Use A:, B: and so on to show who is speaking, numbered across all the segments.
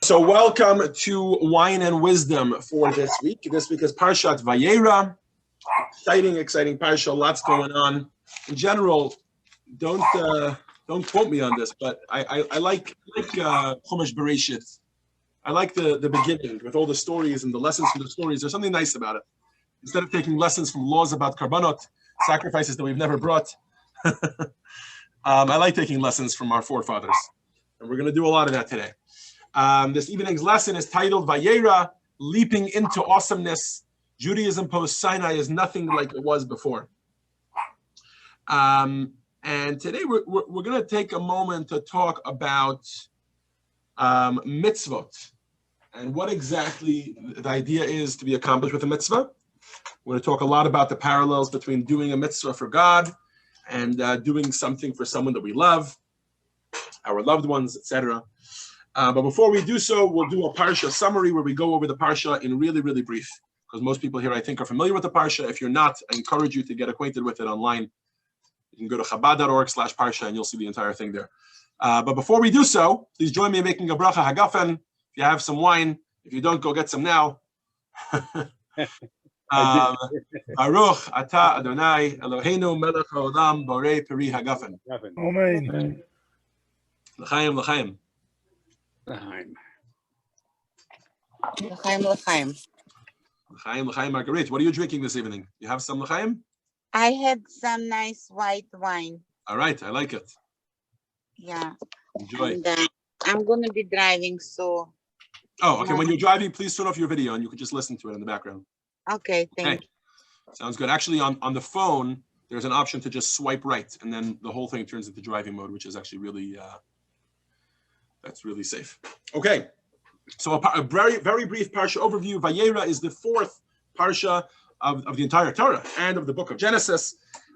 A: So welcome to Wine and Wisdom for this week. This week is Parshat Vayera. Exciting Parsha, lots going on. In general, don't quote me on this, but I like Chumash Bereshit. I like the beginning with all the stories and the lessons from the stories. There's something nice about it. Instead of taking lessons from laws about karbanot, sacrifices that we've never brought, I like taking lessons from our forefathers. And we're going to do a lot of that today. This evening's lesson is titled Vayera, Leaping into Awesomeness. Judaism Post-Sinai is nothing like it was before. And today we're going to take a moment to talk about mitzvot and what exactly the idea is to be accomplished with a mitzvah. We're going to talk a lot about the parallels between doing a mitzvah for God and doing something for someone that we love, our loved ones, etc. But before we do so, we'll do a Parsha summary where we go over the Parsha in really, really brief, because most people here, I think, are familiar with the Parsha. If you're not, I encourage you to get acquainted with it online. You can go to chabad.org/Parsha and you'll see the entire thing there. But before we do so, please join me in making a bracha hagafen. If you have some wine, if you don't, go get some now. Baruch Ata Adonai Eloheinu Melech Haolam Borei Peri Hagafen.
B: Amen.
A: L'chaim, l'chaim.
C: L'chaim.
A: L'chaim, Marguerite. What are you drinking this evening? You have some l'chaim?
C: I had some nice white wine.
A: All right, I like it.
C: Yeah.
A: Enjoy.
C: And, I'm going to be driving, so.
A: Oh, okay. When you're driving, please turn off your video and you can just listen to it in the background.
C: Okay, thank you.
A: Sounds good. Actually, on the phone, there's an option to just swipe right, and then the whole thing turns into driving mode, which is actually really, that's really safe. Okay. So a very, very brief Parsha overview. Vayera is the fourth Parsha of the entire Torah and of the book of Genesis.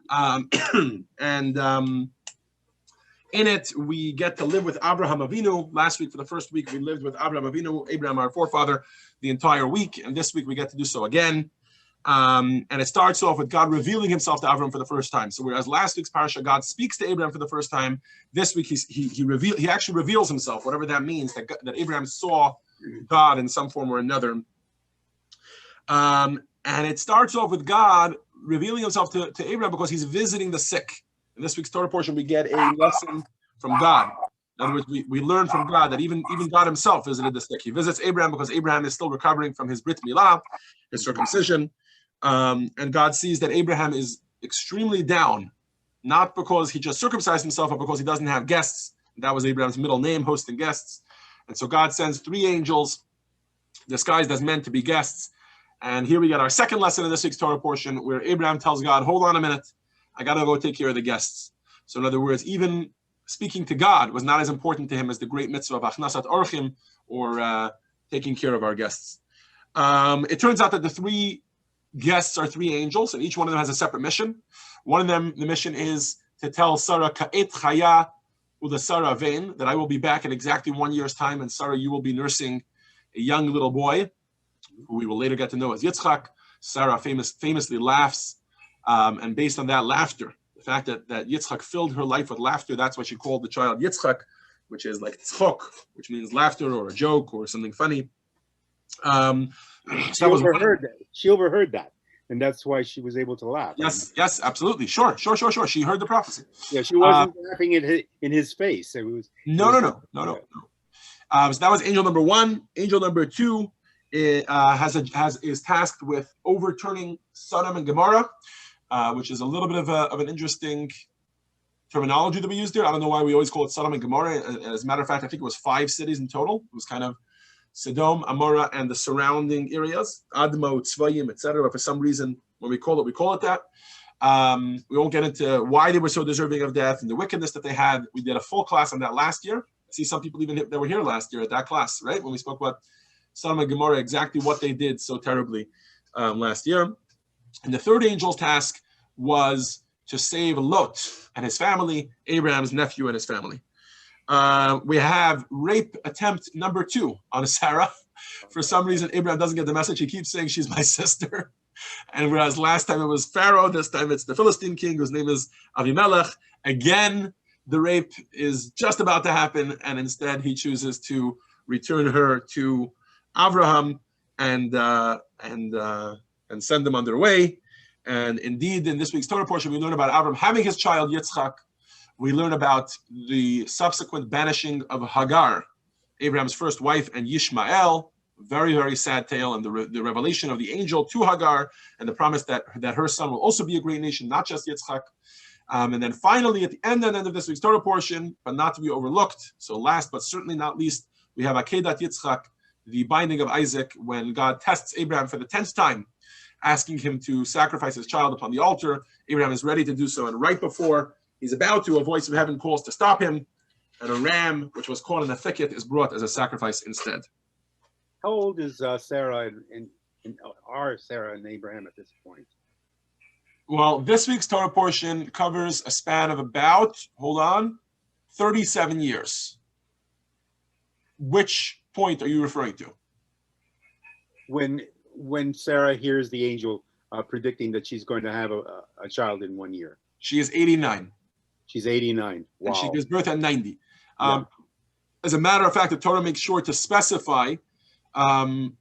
A: In it, we get to live with Abraham Avinu. Last week, for the first week, we lived with Abraham Avinu, Abraham, our forefather, the entire week. And this week, we get to do so again. And it starts off with God revealing himself to Abraham for the first time. So whereas last week's Parsha, God speaks to Abraham for the first time, this week, he actually reveals himself, whatever that means, that Abraham saw God in some form or another. And it starts off with God revealing himself to Abraham because he's visiting the sick. In this week's Torah portion, we get a lesson from God. In other words, we learn from God that even God himself visited the sick. He visits Abraham because Abraham is still recovering from his Brit Milah, his circumcision. And God sees that Abraham is extremely down, not because he just circumcised himself, but because he doesn't have guests. That was Abraham's middle name, hosting guests. And so God sends 3 angels disguised as men to be guests. And here we get our second lesson in this week's Torah portion, where Abraham tells God, hold on a minute, I got to go take care of the guests. So in other words, even speaking to God was not as important to him as the great mitzvah of achnasat orchim, or taking care of our guests. It turns out that the 3 guests are 3 angels, and each one of them has a separate mission. One of them, the mission is to tell Sarah, Ka'et chaya u'da Sarah vein, that I will be back in exactly 1 year's time, and Sarah, you will be nursing a young little boy, who we will later get to know as Yitzchak. Sarah famously laughs. And based on that laughter, the fact that Yitzchak filled her life with laughter, that's why she called the child Yitzchak, which is like tzchok, which means laughter or a joke or something funny.
B: She overheard that, and that's why she was able to laugh.
A: Yes, absolutely. Sure. She heard the prophecy.
B: Yeah, she wasn't laughing in his face. It was
A: no. So that was angel number 1. Angel number 2 is tasked with overturning Sodom and Gomorrah. Which is a little bit of an interesting terminology that we use there. I don't know why we always call it Sodom and Gomorrah. As a matter of fact, I think it was 5 cities in total. It was kind of Sodom, Amorah, and the surrounding areas, Adma, Tzvayim, etc. But for some reason, when we call it that. We won't get into why they were so deserving of death and the wickedness that they had. We did a full class on that last year. I see some people even that were here last year at that class, right? When we spoke about Sodom and Gomorrah, exactly what they did so terribly last year. And the third angel's task was to save Lot and his family, Abraham's nephew and his family. We have rape attempt number 2 on Sarah. For some reason, Abraham doesn't get the message. He keeps saying she's my sister. And whereas last time it was Pharaoh, this time it's the Philistine king whose name is Avimelech. Again, the rape is just about to happen, and instead he chooses to return her to Abraham and send them on their way. And indeed, in this week's Torah portion, we learn about Abraham having his child Yitzchak. We learn about the subsequent banishing of Hagar, Abraham's first wife, and Yishmael. Very, very sad tale, and the revelation of the angel to Hagar, and the promise that her son will also be a great nation, not just Yitzchak. And then finally, at the end of this week's Torah portion, but not to be overlooked, so last but certainly not least, we have Akedat Yitzchak, the binding of Isaac, when God tests Abraham for the 10th time, asking him to sacrifice his child upon the altar. Abraham is ready to do so, and right before he's about to, a voice of heaven calls to stop him, and a ram, which was caught in a thicket, is brought as a sacrifice instead.
B: How old is Sarah are Sarah and Abraham at this point?
A: Well, this week's Torah portion covers a span of about, 37 years. Which point are you referring to?
B: When Sarah hears the angel predicting that she's going to have a child in 1 year.
A: She is 89.
B: She's 89. Wow.
A: And she gives birth at 90. As a matter of fact, the Torah makes sure to specify that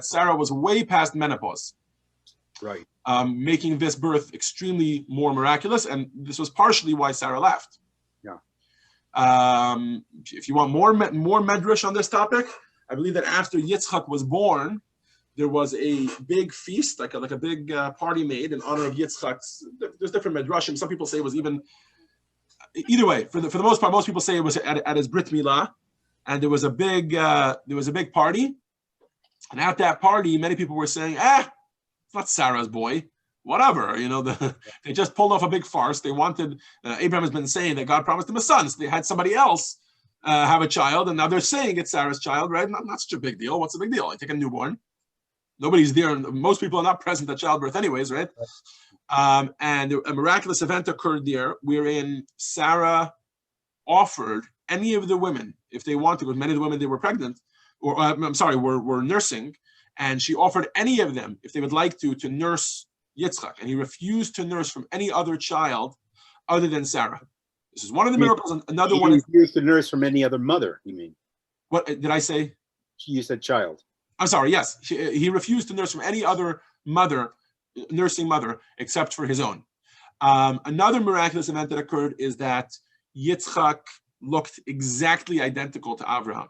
A: Sarah was way past menopause.
B: Right.
A: Making this birth extremely more miraculous, and this was partially why Sarah left.
B: Yeah.
A: If you want more medrash on this topic, I believe that after Yitzchak was born, there was a big feast, like a big party made in honor of Yitzchak's. There's different medrashim. Some people say it was even. Either way, for the most part, most people say it was at his brit milah, and there was a big party, and at that party, many people were saying, it's not Sarah's boy, whatever. They just pulled off a big farce. They wanted. Abraham has been saying that God promised him a son, so they had somebody else have a child, and now they're saying it's Sarah's child, right? Not such a big deal. What's the big deal? I take a newborn. Nobody's there, and most people are not present at childbirth anyways, right? And a miraculous event occurred there wherein Sarah offered any of the women, if they wanted, because many of the women, they were pregnant, or were nursing, and she offered any of them, if they would like to nurse Yitzchak, and he refused to nurse from any other child other than Sarah. This is one of the miracles, and another one.
B: He refused to nurse from any other mother, you mean?
A: What did I say?
B: You said child.
A: I'm sorry, yes. He refused to nurse from any other nursing mother, except for his own. Another miraculous event that occurred is that Yitzchak looked exactly identical to Abraham.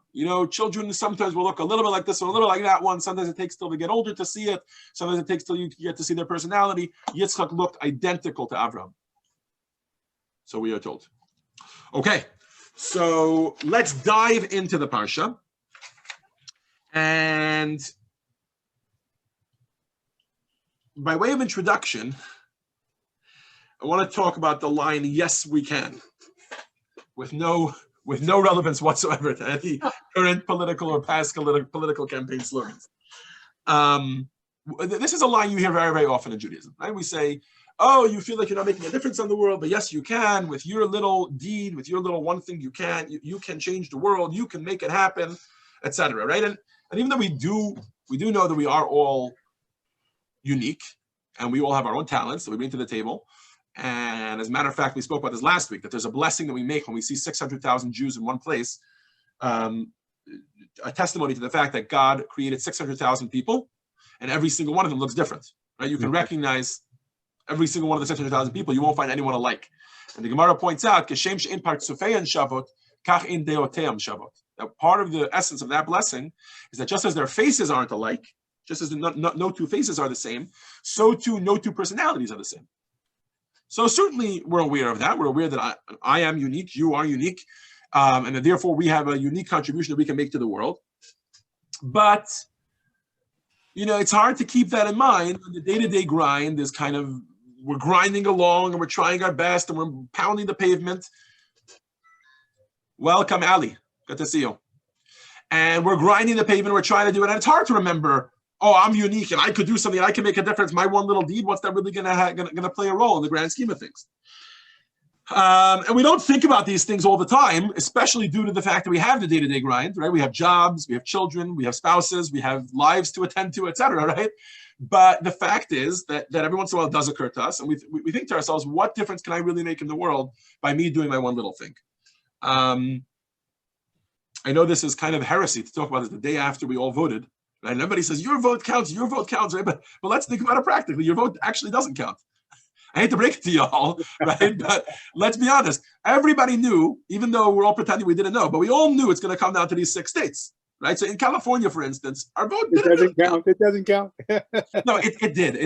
A: Children sometimes will look a little bit like this one, a little like that one. Sometimes it takes till they get older to see it. Sometimes it takes till you get to see their personality. Yitzchak looked identical to Abraham. So we are told. Okay, so let's dive into the Parsha. And by way of introduction, I want to talk about the line, "Yes, we can," with no relevance whatsoever to any current political or past political campaign slogans. This is a line you hear very, very often in Judaism, right? We say, "Oh, you feel like you're not making a difference in the world, but yes, you can. With your little deed, with your little one thing, you can. You can change the world. You can make it happen," etc. Right? And even though we do know that we are all unique, and we all have our own talents that we bring to the table. And as a matter of fact, we spoke about this last week, that there's a blessing that we make when we see 600,000 Jews in one place, a testimony to the fact that God created 600,000 people, and every single one of them looks different, right? You can recognize every single one of the 600,000 people. You won't find anyone alike. And the Gemara points out, "Keshem she'en partzufeyan shavot, kach ein deoteam shavot." That part of the essence of that blessing is that just as their faces aren't alike, just as no two faces are the same, so too no two personalities are the same. So certainly we're aware of that. We're aware that I am unique, you are unique, and that therefore we have a unique contribution that we can make to the world. But, it's hard to keep that in mind when the day-to-day grind is kind of, we're grinding along and we're trying our best and we're pounding the pavement. Welcome, Ali. Good to see you. And we're grinding the pavement, we're trying to do it, and it's hard to remember, oh, I'm unique and I could do something, I can make a difference. My one little deed, what's that really gonna play a role in the grand scheme of things? And we don't think about these things all the time, especially due to the fact that we have the day-to-day grind, right? We have jobs, we have children, we have spouses, we have lives to attend to, etc., right? But the fact is that every once in a while it does occur to us, and we think to ourselves, what difference can I really make in the world by me doing my one little thing? I know this is kind of heresy to talk about this the day after we all voted, right? And everybody says, your vote counts, right? But let's think about it practically. Your vote actually doesn't count. I hate to break it to y'all, right? But let's be honest. Everybody knew, even though we're all pretending we didn't know, but we all knew it's going to come down to these 6 states, right? So in California, for instance, our vote
B: doesn't count. It doesn't count.
A: No, it did.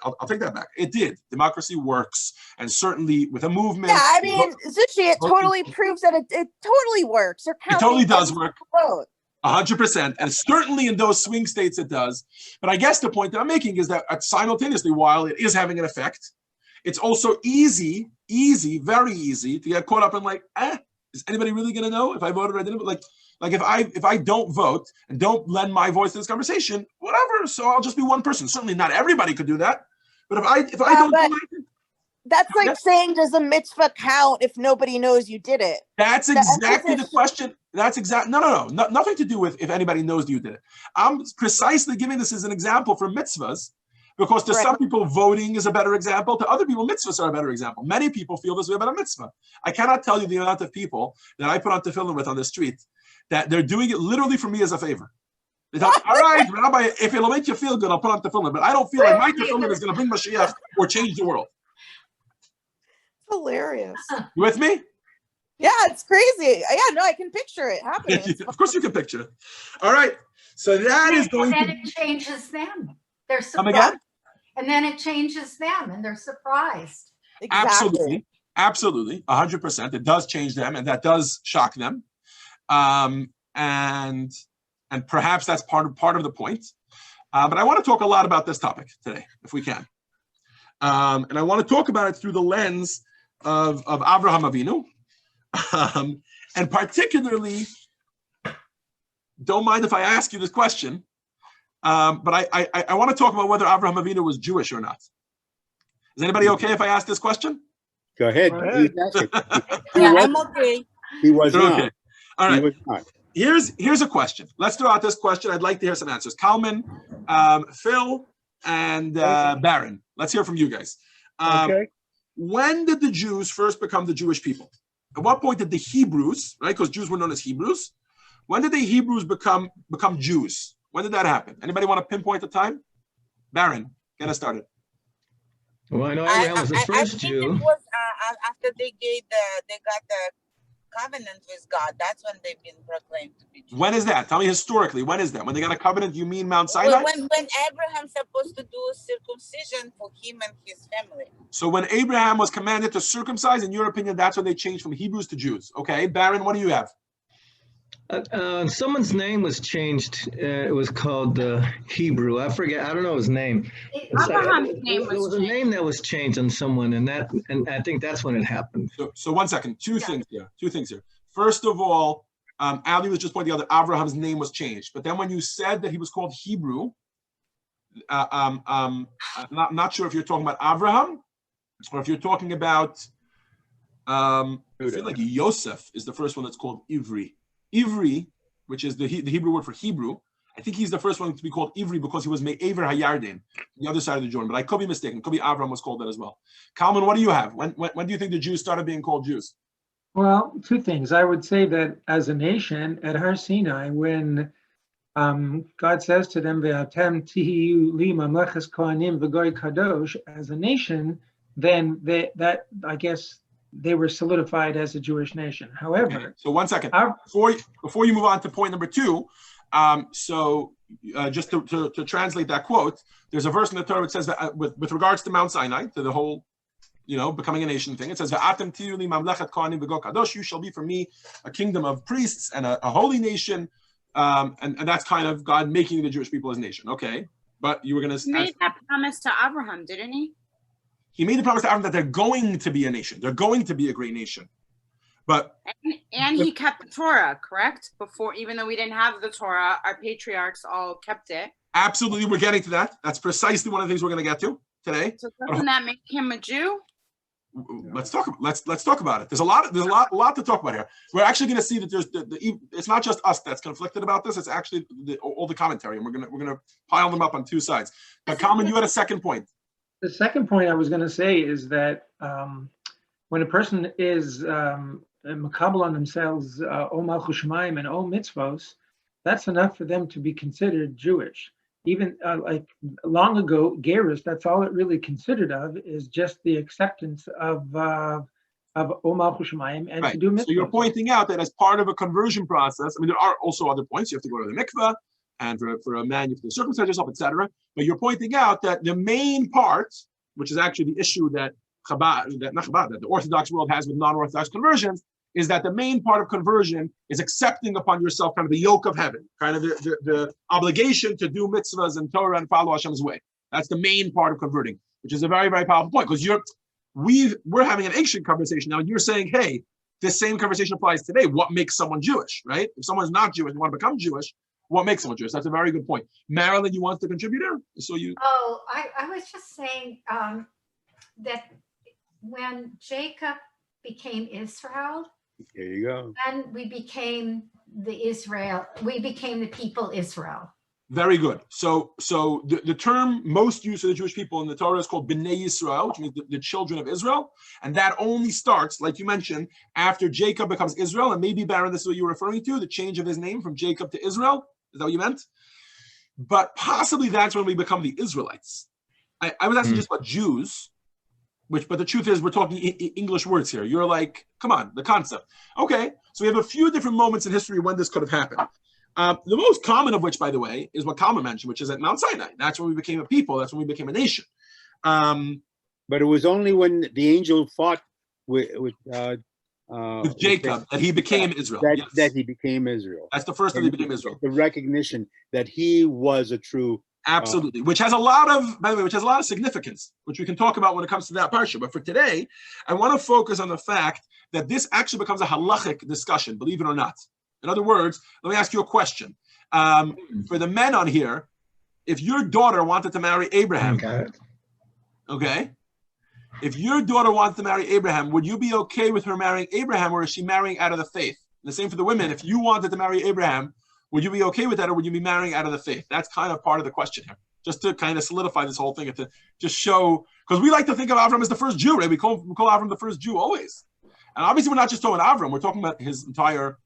A: I'll take that back. It did. Democracy works, and certainly with a movement.
D: Yeah, I mean, Zushi, it totally proves that it totally works. It
A: totally does work.
D: Vote.
A: 100%, and certainly in those swing states it does. But I guess the point that I'm making is that simultaneously, while it is having an effect, it's also easy, very easy to get caught up in like, is anybody really going to know if I voted or I didn't? Like if I don't vote and don't lend my voice to this conversation, whatever. So I'll just be one person. Certainly not everybody could do that. But if I don't do it,
D: that's like saying, does a mitzvah count if nobody knows you did it?
A: That's exactly the question. That's exactly no, nothing to do with if anybody knows you did it. I'm precisely giving this as an example for mitzvahs, because to some people voting is a better example. To other people, mitzvahs are a better example. Many people feel this way about a mitzvah. I cannot tell you the amount of people that I put on tefillin with on the street that they're doing it literally for me as a favor. They tell, all right, Rabbi, if it'll make you feel good, I'll put on tefillin, but I don't feel like my tefillin is going to bring Mashiach or change the world.
D: Hilarious.
A: You with me?
D: Yeah, it's crazy. Yeah, no, I can picture it happening.
A: Of course you can picture it. All right. So that is going
E: and then it changes them. They're surprised.
A: Come again?
E: And then it changes them and they're surprised.
D: Exactly.
A: Absolutely. 100%. It does change them, and that does shock them. And perhaps that's part of the point. But I want to talk a lot about this topic today, if we can. And I want to talk about it through the lens of Avraham Avinu. And particularly, don't mind if I ask you this question, but I want to talk about whether Avraham Avinu was Jewish or not. Is anybody okay if I ask this question?
B: Go ahead.
C: I'm okay.
B: He was not.
A: Okay. All right.
B: He was not.
A: Here's a question. Let's throw out this question. I'd like to hear some answers. Kalman, Phil, and Baron. Let's hear from you guys.
B: Okay.
A: When did the Jews first become the Jewish people? At what point did the Hebrews, right? Because Jews were known as Hebrews. When did the Hebrews become Jews? When did that happen? Anybody want to pinpoint the time? Baron, get us started.
F: Well, I know Abraham was the first Jew.
C: It was after they got the covenant with God. That's when they've been proclaimed to be Jews.
A: When is that? Tell me historically. When is that? When they got a covenant? You mean Mount Sinai?
C: When Abraham's supposed to do circumcision for him and his family.
A: So when Abraham was commanded to circumcise, in your opinion, that's when they changed from Hebrews to Jews. Okay, Baron, what do you have?
F: Someone's name was changed. It was called Hebrew. I forget. I don't know his name.
E: Abraham's name
F: There was a name that was changed on someone, and I think that's when it happened.
A: So 1 second. Two things here. First of all, Ali was just pointing out that Abraham's name was changed. But then when you said that he was called Hebrew, not sure if you're talking about Abraham or if you're talking about. I feel like Yosef is the first one that's called Ivri. Ivri, which is the Hebrew word for Hebrew, I think he's the first one to be called Ivri because he was Me'aver HaYarden, the other side of the Jordan. But I could be mistaken. Could be Avram was called that as well. Kalman, what do you have? When do you think the Jews started being called Jews?
G: Well, two things. I would say that as a nation at Har Sinai, when God says to them, "Ve'atem tihiyu li mamleches kohanim v'goy kadosh," as a nation, then that I guess they were solidified as a Jewish nation. However,
A: okay. So 1 second before you move on to point number 2. Just to translate that quote, there's a verse in the Torah that says that with regards to Mount Sinai, to the whole, becoming a nation thing, it says, "V'atem tihiyu li mamlechet kohanim v'goy kadosh," you shall be for me a kingdom of priests and a holy nation, and that's kind of God making the Jewish people his nation. Okay, but you were going to
H: He made that promise to Abraham, didn't he?
A: He made the promise to Abraham that they're going to be a nation. They're going to be a great nation. But
H: and he kept the Torah, correct? Before, even though we didn't have the Torah, our patriarchs all kept it.
A: Absolutely, we're getting to that. That's precisely one of the things we're going to get to today.
H: So doesn't that make him a Jew?
A: Let's talk about it. There's a lot to talk about here. We're actually going to see that there's it's not just us that's conflicted about this. It's actually all the commentary, and we're gonna pile them up on two sides. But Kalman, you had a second point.
G: the second point I was going to say is that when a person is makabel on themselves Ol Malchus Shemayim and Ol Mitzvos, that's enough for them to be considered Jewish. Even like long ago, Gerus, that's all it really considered of is just the acceptance of Ol Malchus Shemayim and
A: Right.
G: to do mitzvahs.
A: So you're pointing out that as part of a conversion process, I mean, there are also other points. You have to go to the mikveh, and for a man, you have to circumcise yourself, etc. But you're pointing out that the main part, which is actually the issue that that the Orthodox world has with non-Orthodox conversions, is that the main part of conversion is accepting upon yourself kind of the yoke of heaven, kind of the obligation to do mitzvahs and Torah and follow Hashem's way. That's the main part of converting, which is a very, very powerful point, because we're having an ancient conversation now, and you're saying, hey, this same conversation applies today. What makes someone Jewish, right? If someone's not Jewish and want to become Jewish, what makes someone Jewish? That's a very good point. Marilyn, you want to contribute here? So you.
E: Oh, I was just saying that when Jacob became Israel,
B: There you go.
E: then we became the people Israel.
A: Very good. So the term most used for the Jewish people in the Torah is called Bnei Yisrael, which means the children of Israel. And that only starts, like you mentioned, after Jacob becomes Israel. And maybe, Baron, this is what you were referring to, the change of his name from Jacob to Israel. Is that what you meant? But possibly that's when we become the Israelites. I was asking just about Jews, but the truth is we're talking English words here. You're like, come on, the concept. Okay, so we have a few different moments in history when this could have happened. The most common of which, by the way, is what Kalman mentioned, which is at Mount Sinai. That's when we became a people. That's when we became a nation.
B: But it was only when the angel fought with
A: Jacob that he became Israel.
B: That he became Israel.
A: That's the first that he became Israel.
B: The recognition that he was a true.
A: Absolutely, which has a lot of significance, which we can talk about when it comes to that parsha. But for today, I want to focus on the fact that this actually becomes a halachic discussion, believe it or not. In other words, let me ask you a question. For the men on here, if your daughter wanted to marry Abraham, okay? If your daughter wanted to marry Abraham, would you be okay with her marrying Abraham, or is she marrying out of the faith? And the same for the women. If you wanted to marry Abraham, would you be okay with that, or would you be marrying out of the faith? That's kind of part of the question here, just to kind of solidify this whole thing and to just show, because we like to think of Avram as the first Jew, right? We call Avram the first Jew always. And obviously we're not just talking Avram, we're talking about his entire,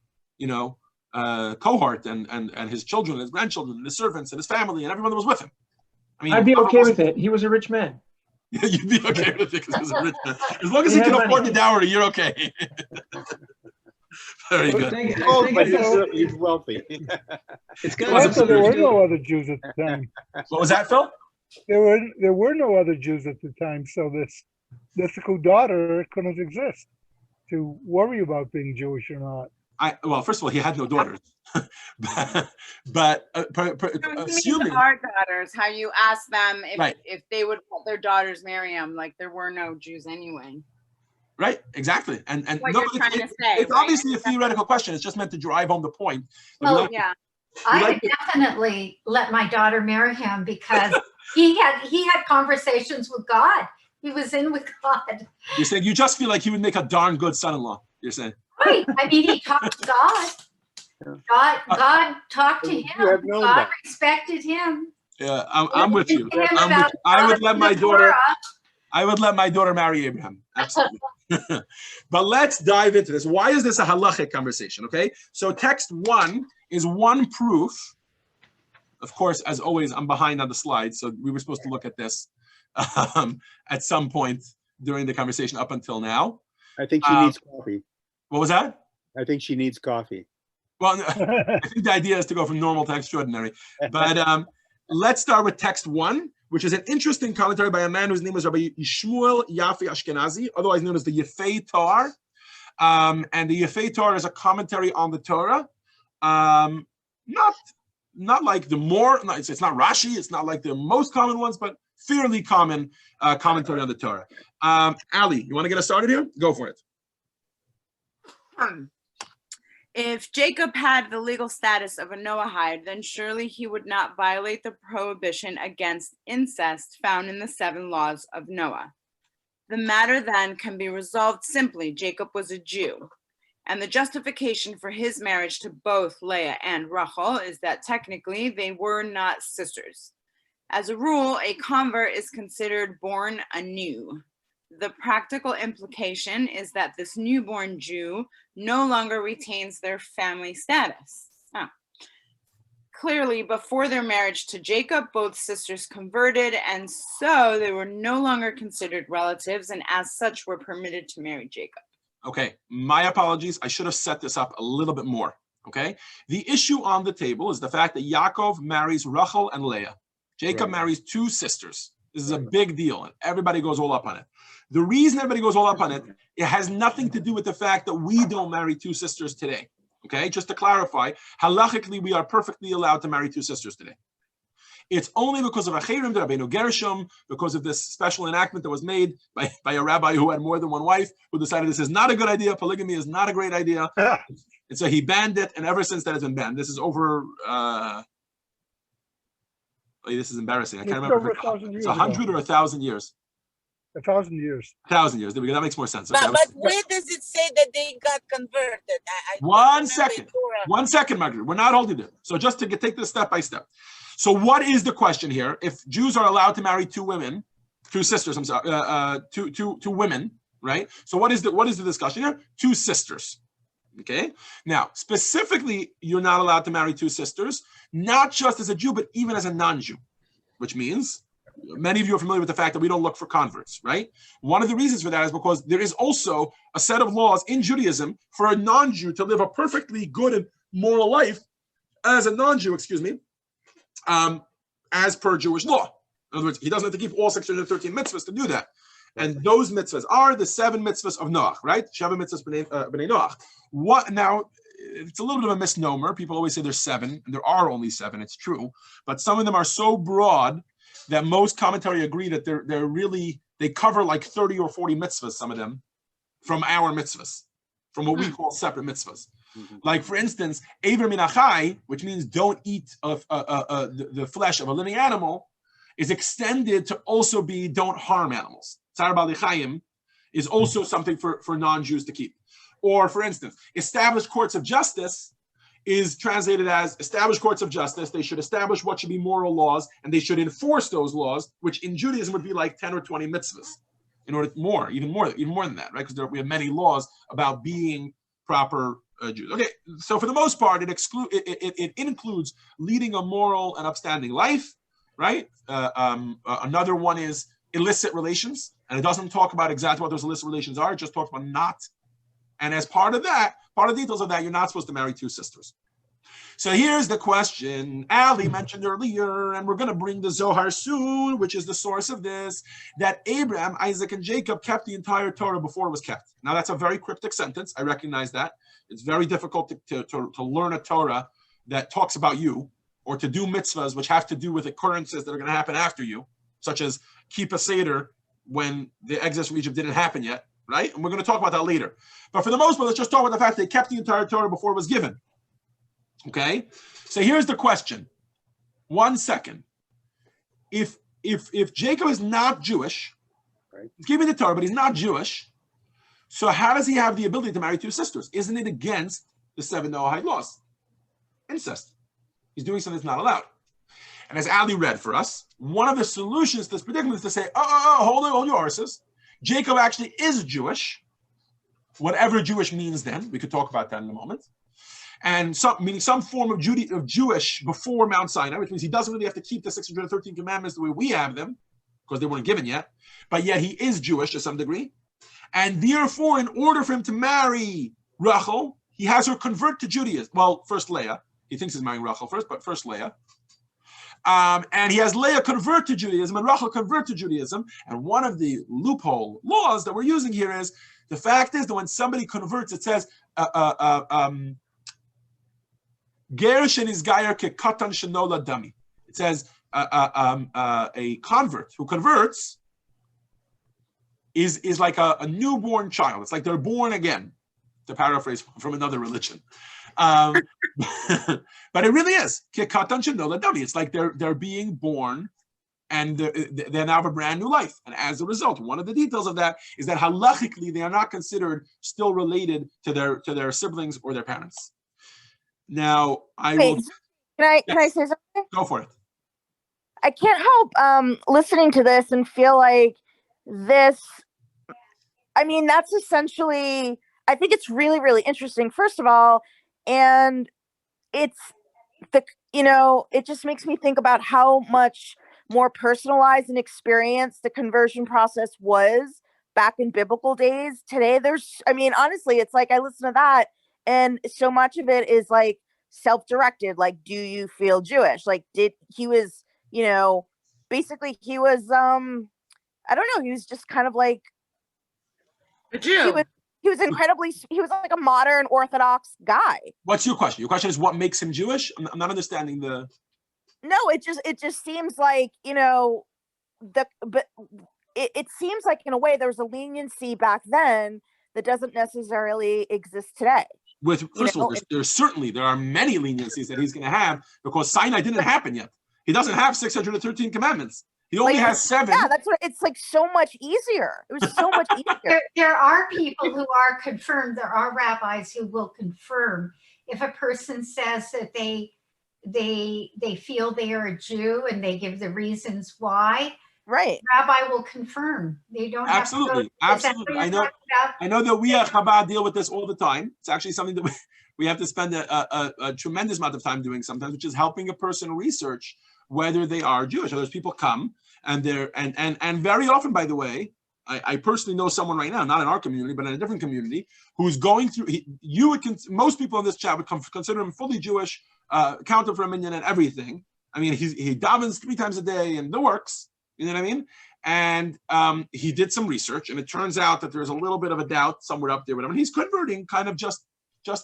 A: cohort and his children, and his grandchildren, and his servants, and his family, and everyone that was with him. I mean,
G: I'd be okay with it. He was a rich man.
A: You'd be okay with it because he was a rich man. As long as he can afford the dowry, you're okay. Very good.
B: But he's wealthy.
I: Also, there were no other Jews at the time.
A: What was that, Phil?
I: There were no other Jews at the time, so this mythical daughter couldn't exist to worry about being Jewish or not.
A: Well, first of all, he had no daughters. but assuming
H: our daughters, how you ask them
A: right.
H: if they would let their daughters marry him, like there were no Jews anyway.
A: Right, exactly. And
H: what you're trying to say,
A: it's right? Obviously a theoretical question. It's just meant to drive home the point.
E: Well, I would definitely let my daughter marry him because he had conversations with God. He was in with God.
A: You're saying you just feel like he would make a darn good son-in-law. You're saying.
E: Right. I mean, he talked to God. God talked to him. God respected him.
A: Yeah, I'm with you. I would let my daughter. I would let my daughter marry Abraham. Absolutely. But let's dive into this. Why is this a halachic conversation? Okay. So text 1 is one proof. Of course, as always, I'm behind on the slides, so we were supposed to look at this at some point during the conversation up until now.
B: I think she needs coffee.
A: What was that?
B: I think she needs coffee.
A: Well, I think the idea is to go from normal to extraordinary. But let's start with text 1, which is an interesting commentary by a man whose name was Rabbi Yishmuel Yafi Ashkenazi, otherwise known as the Yefei Torah. And the Yefei Torah is a commentary on the Torah. Not like the more, it's not Rashi, it's not like the most common ones, but fairly common commentary on the Torah. Ali, you want to get us started here? Go for it.
H: If Jacob had the legal status of a Noahide, then surely he would not violate the prohibition against incest found in the 7 laws of Noah. The matter then can be resolved simply. Jacob was a Jew, and the justification for his marriage to both Leah and Rachel is that technically they were not sisters. As a rule, a convert is considered born anew. The practical implication is that this newborn Jew no longer retains their family status. Oh. Clearly, before their marriage to Jacob, both sisters converted, and so they were no longer considered relatives, and as such were permitted to marry Jacob.
A: Okay, my apologies. I should have set this up a little bit more. Okay, the issue on the table is the fact that Yaakov marries Rachel and Leah. Jacob marries two sisters. This is a big deal, and everybody goes all up on it. The reason everybody goes all up on it, it has nothing to do with the fact that we don't marry two sisters today. Okay, just to clarify, halachically, we are perfectly allowed to marry two sisters today. It's only because of Acherim, Rabbeinu Gershom, because of this special enactment that was made by a rabbi who had more than one wife, who decided this is not a good idea, polygamy is not a great idea. And so he banned it, and ever since that it's been banned. This is over, this is embarrassing. I can't remember.
I: Over 1,000 years.
A: It's 100 or 1,000 years.
I: 1,000 years.
A: 1,000 years. There we go. That makes more sense. Okay.
C: But where does it say that they got converted?
A: One second, Margaret. We're not holding it. So just to take this step by step. So what is the question here? If Jews are allowed to marry two sisters, I'm sorry, two women, right? So what is the discussion here? Two sisters. Okay. Now, specifically, you're not allowed to marry two sisters, not just as a Jew, but even as a non-Jew, which means many of you are familiar with the fact that we don't look for converts, right? One of the reasons for that is because there is also a set of laws in Judaism for a non-Jew to live a perfectly good and moral life as a non-Jew, as per Jewish law. In other words, he doesn't have to keep all 613 mitzvahs to do that. And those mitzvahs are the 7 mitzvahs of Noach, right? Sheva mitzvahs b'nei Noach. What now? It's a little bit of a misnomer. People always say there's 7, and there are only 7. It's true, but some of them are so broad that most commentary agree that they cover like 30 or 40 mitzvahs. Some of them from our mitzvahs, from what we call separate mitzvahs. Mm-hmm. Like for instance, Eiver min achai, which means don't eat of the flesh of a living animal, is extended to also be don't harm animals. Tzar b'alei chayim is also something for non-Jews to keep. Or, for instance, established courts of justice is translated as established courts of justice. They should establish what should be moral laws, and they should enforce those laws, which in Judaism would be like 10 or 20 mitzvahs. In order even more than that, right? Because we have many laws about being proper Jews. Okay, so for the most part, it includes leading a moral and upstanding life, right? Another one is illicit relations, and it doesn't talk about exactly what those illicit relations are. It just talks about not. And as part of the details of that, you're not supposed to marry two sisters. So here's the question Ali mentioned earlier, and we're going to bring the Zohar soon, which is the source of this, that Abraham, Isaac, and Jacob kept the entire Torah before it was kept. Now, that's a very cryptic sentence. I recognize that. It's very difficult to learn a Torah that talks about you, or to do mitzvahs which have to do with occurrences that are going to happen after you, such as keep a Seder when the exodus from Egypt didn't happen yet. Right? And we're going to talk about that later. But for the most part, let's just talk about the fact they kept the entire Torah before it was given. Okay? So here's the question. 1 second. If Jacob is not Jewish, right, he's giving the Torah, but he's not Jewish, so how does he have the ability to marry two sisters? Isn't it against the 7 Noahide laws? Incest. He's doing something that's not allowed. And as Ali read for us, one of the solutions to this predicament is to say, hold your horses. Jacob actually is Jewish, whatever Jewish means then. We could talk about that in a moment. And meaning some form of Jewish before Mount Sinai, which means he doesn't really have to keep the 613 commandments the way we have them, because they weren't given yet. But yet he is Jewish to some degree. And therefore, in order for him to marry Rachel, he has her convert to Judaism. Well, first Leah. He thinks he's marrying Rachel first, but first Leah. And he has Leah convert to Judaism and Rachel convert to Judaism. And one of the loophole laws that we're using here is, the fact is that when somebody converts, it says, Gerushin is Gayer ke katan shenola dami. It says a convert who converts is like a newborn child. It's like they're born again, to paraphrase from another religion. But it really is. It's like they're being born, and they now have a brand new life. And as a result, one of the details of that is that halachically they are not considered still related to their siblings or their parents. Now, can
D: I say something?
A: Go for it.
D: I can't help listening to this and feel like this I mean, that's essentially, I think it's really, really interesting, first of all. And it's it just makes me think about how much more personalized and experienced the conversion process was back in biblical days. Today, I mean, honestly, it's like I listen to that, and so much of it is like self-directed. Like, do you feel Jewish? Like, basically he was, I don't know, he was just kind of like,
H: A Jew.
D: he was like a modern Orthodox guy.
A: What's your question? Your question is what makes him Jewish? I'm not understanding the.
D: No, it just seems like, but it seems like in a way there was a leniency back then that doesn't necessarily exist today.
A: First of all, there are many leniencies that he's going to have because Sinai didn't happen yet. He doesn't have 613 commandments. He only has 7.
D: Yeah, that's what it's like. So much easier. It was so much easier.
E: There are people who are confirmed. There are rabbis who will confirm if a person says that they feel they are a Jew and they give the reasons why.
D: Right.
E: Rabbi will confirm. They don't
A: absolutely.
E: Have to
A: absolutely. I know that we at Chabad deal with this all the time. It's actually something that we have to spend a tremendous amount of time doing sometimes, which is helping a person research whether they are Jewish. Other people come and they're and very often, by the way, I personally know someone right now, not in our community, but in a different community, who's going through. Most people in this chat would consider him fully Jewish, counted for a minyan and everything. I mean, he davens 3 times a day and the works. You know what I mean? And he did some research, and it turns out that there's a little bit of a doubt somewhere up there with him. And he's converting, kind of just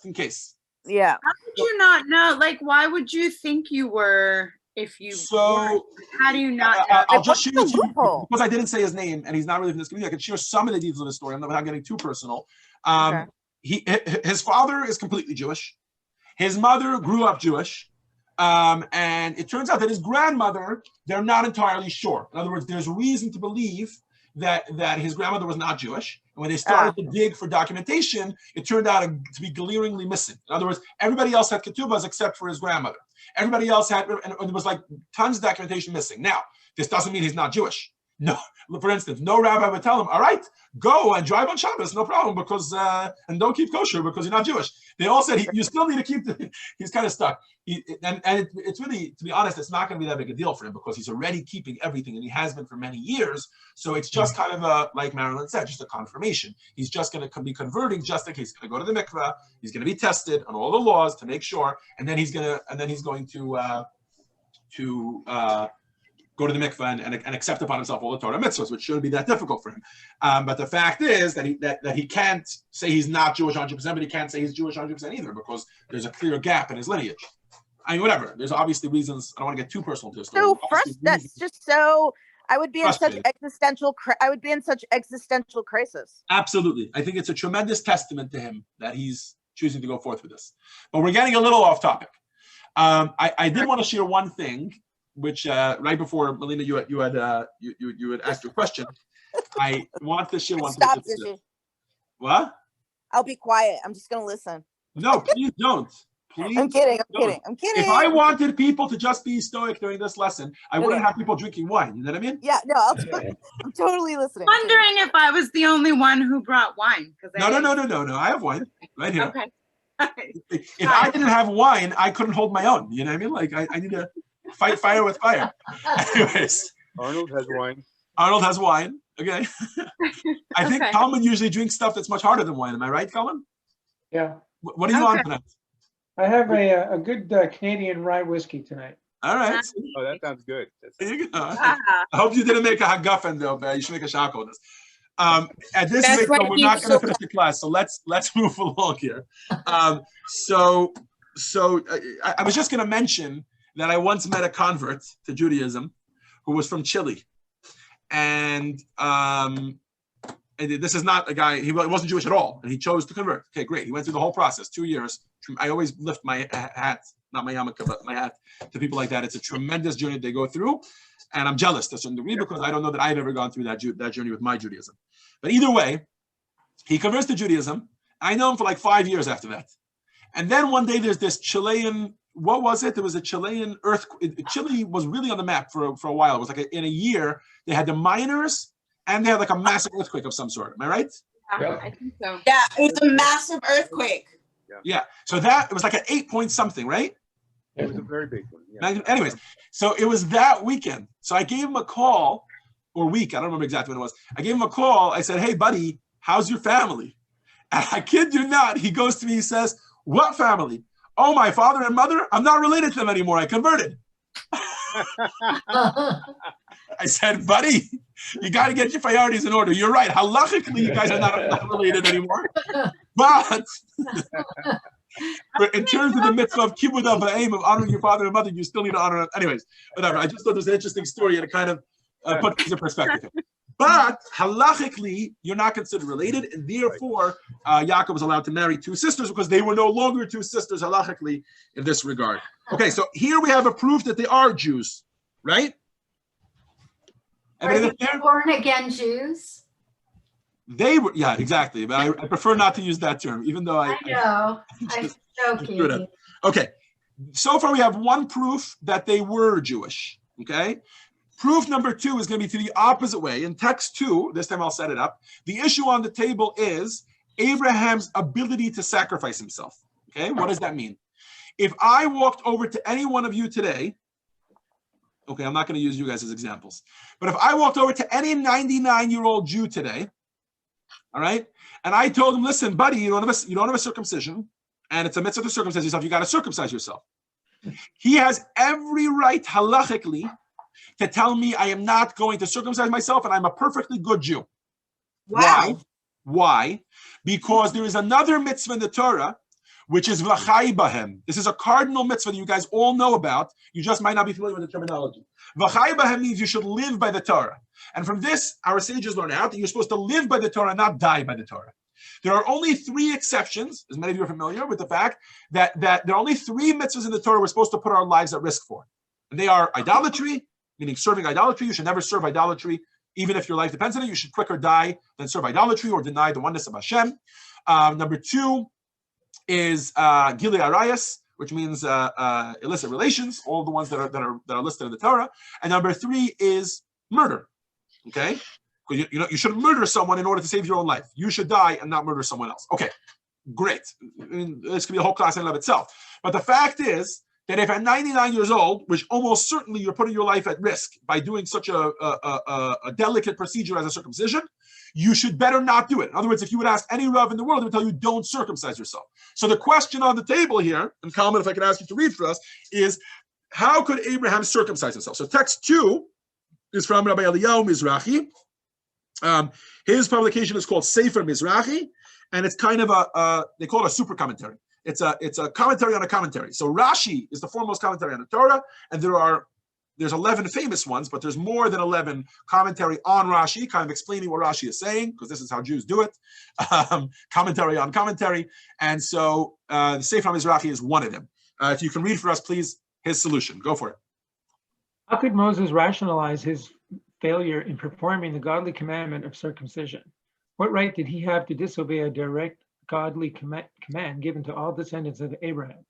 A: in case.
D: Yeah.
H: How would you not know? Like, why would you think you were? If you weren't? How do you not know?
A: I'll just share with you because I didn't say his name and he's not really from this community. I can share some of the details of the story. I'm not getting too personal.
D: Okay.
A: His father is completely Jewish. His mother grew up Jewish, and it turns out that his grandmother, they're not entirely sure. In other words, there's reason to believe that his grandmother was not Jewish. And when they started to dig for documentation, it turned out to be glaringly missing. In other words, everybody else had ketubas except for his grandmother. Everybody else had, and there was like tons of documentation missing. Now, this doesn't mean he's not Jewish. No, for instance, no rabbi would tell him, all right, go and drive on Shabbos, no problem, because and don't keep kosher because you're not Jewish. They all said you still need to keep. He's kind of stuck. It's really, to be honest, it's not going to be that big a deal for him because he's already keeping everything, and he has been for many years. So it's just kind of like Marilyn said, just a confirmation. He's just going to be converting just in case. He's going to go to the mikveh. He's going to be tested on all the laws to make sure, and then he's going to go to the mikveh and accept upon himself all the Torah mitzvahs, which shouldn't be that difficult for him. But the fact is that he can't say he's not Jewish 100%, but he can't say he's Jewish 100% either because there's a clear gap in his lineage. I mean, whatever. There's obviously reasons. I don't want to get too personal to this.
D: So that's just so. I would be in such existential. I would be in such existential crisis.
A: Absolutely, I think it's a tremendous testament to him that he's choosing to go forth with this. But we're getting a little off topic. I did want to share one thing, which right before Melina, you had asked your question. I want to share one.
D: Stop, Zizi.
A: What?
D: I'll be quiet. I'm just gonna listen.
A: No, please don't. Please.
D: I'm kidding. I'm kidding.
A: If I wanted people to just be stoic during this lesson, I wouldn't have people drinking wine. You know what I mean?
D: Yeah. No, I'm totally listening.
H: Wondering if I was the only one who brought wine.
A: No. I have wine right here.
H: Okay.
A: If I didn't have wine, I couldn't hold my own. You know what I mean? Like I need to fight fire with fire. Anyways.
B: Arnold has wine.
A: Arnold has wine. Okay. I think Kalman usually drinks stuff that's much harder than wine. Am I right, Kalman?
G: Yeah.
A: What are you on tonight?
G: I have a good Canadian rye whiskey tonight.
A: All right.
B: Oh, that sounds good.
A: There you go. I hope you didn't make a hagafen though, but you should make a shako with this. At this rate, we're not going to finish the class, so let's move along here. So I was just going to mention that I once met a convert to Judaism who was from Chile, and this is not a guy. He wasn't Jewish at all, and he chose to convert. Okay, great. He went through the whole process, 2 years. I always lift my hat, not my yarmulke, but my hat to people like that. It's a tremendous journey they go through, and I'm jealous to a certain degree because I don't know that I've ever gone through that journey with my Judaism. But either way, he converts to Judaism. I know him for like 5 years after that. And then one day there's this Chilean, what was it? There was a Chilean earthquake. Chile was really on the map for a while. It was like in a year, they had the miners and they had like a massive earthquake of some sort. Am I right?
F: Yep.
H: I think so.
C: Yeah, it was a massive earthquake.
A: Yeah. So that it was like an 8 point something, right?
B: It was a very big one. Yeah.
A: Anyways, so it was that weekend. So I gave him a call, or week, I don't remember exactly when it was. I gave him a call. I said, "Hey, buddy, how's your family?" And I kid you not, he goes to me, he says, "What family? Oh, my father and mother? I'm not related to them anymore. I converted." I said, "Buddy, you got to get your priorities in order. You're right. Halachically, you guys are not related anymore. But in terms of the mitzvah of kibbud av va'em, of honoring your father and mother, you still need to honor them." Anyways, whatever. I just thought it was an interesting story and it kind of put things in perspective. But halachically, you're not considered related, and therefore, Yaakov was allowed to marry two sisters because they were no longer two sisters halachically in this regard. Okay, so here we have a proof that they are Jews, right?
E: Are they born again Jews?
A: They were, yeah, exactly. But I prefer not to use that term, even though
E: I know. I'm joking.
A: Okay, so far we have one proof that they were Jewish. Okay. Proof number 2 is going to be to the opposite way. In text 2, this time I'll set it up. The issue on the table is Abraham's ability to sacrifice himself. Okay, what does that mean? If I walked over to any one of you today, okay, I'm not going to use you guys as examples, but if I walked over to any 99-year-old Jew today, all right, and I told him, "Listen, buddy, you don't have a circumcision, and it's a mitzvah to circumcise yourself. You got to circumcise yourself." He has every right halachically to tell me I am not going to circumcise myself and I'm a perfectly good Jew.
C: Wow.
A: Why? Because there is another mitzvah in the Torah, which is v'chai bahem. This is a cardinal mitzvah that you guys all know about. You just might not be familiar with the terminology. V'chai bahem means you should live by the Torah. And from this, our sages learn out that you're supposed to live by the Torah, not die by the Torah. There are only 3 exceptions, as many of you are familiar with the fact that there are only 3 mitzvahs in the Torah we're supposed to put our lives at risk for. And they are idolatry, meaning serving idolatry. You should never serve idolatry, even if your life depends on it. You should quicker die than serve idolatry or deny the oneness of Hashem. Number 2 is Gilei Arayas, which means illicit relations, all the ones that are listed in the Torah. And number 3 is murder. Okay, because you shouldn't murder someone in order to save your own life. You should die and not murder someone else. Okay, great. I mean, this could be a whole class in and of itself. But the fact is that if at 99 years old, which almost certainly you're putting your life at risk by doing such a delicate procedure as a circumcision, you should better not do it. In other words, if you would ask any Rav in the world, they would tell you, don't circumcise yourself. So the question on the table here, and Kalman, if I could ask you to read for us, is how could Abraham circumcise himself? So text 2 is from Rabbi Eliyahu Mizrahi. His publication is called Sefer Mizrahi, and it's kind of they call it a super commentary. It's a commentary on a commentary. So Rashi is the foremost commentary on the Torah, and there's 11 famous ones, but there's more than 11 commentary on Rashi, kind of explaining what Rashi is saying, because this is how Jews do it. Commentary on commentary. And so the Sefer Mizrahi is one of them. If you can read for us, please, his solution. Go for it.
G: How could Moses rationalize his failure in performing the godly commandment of circumcision? What right did he have to disobey a direct godly command given to all descendants of Abraham?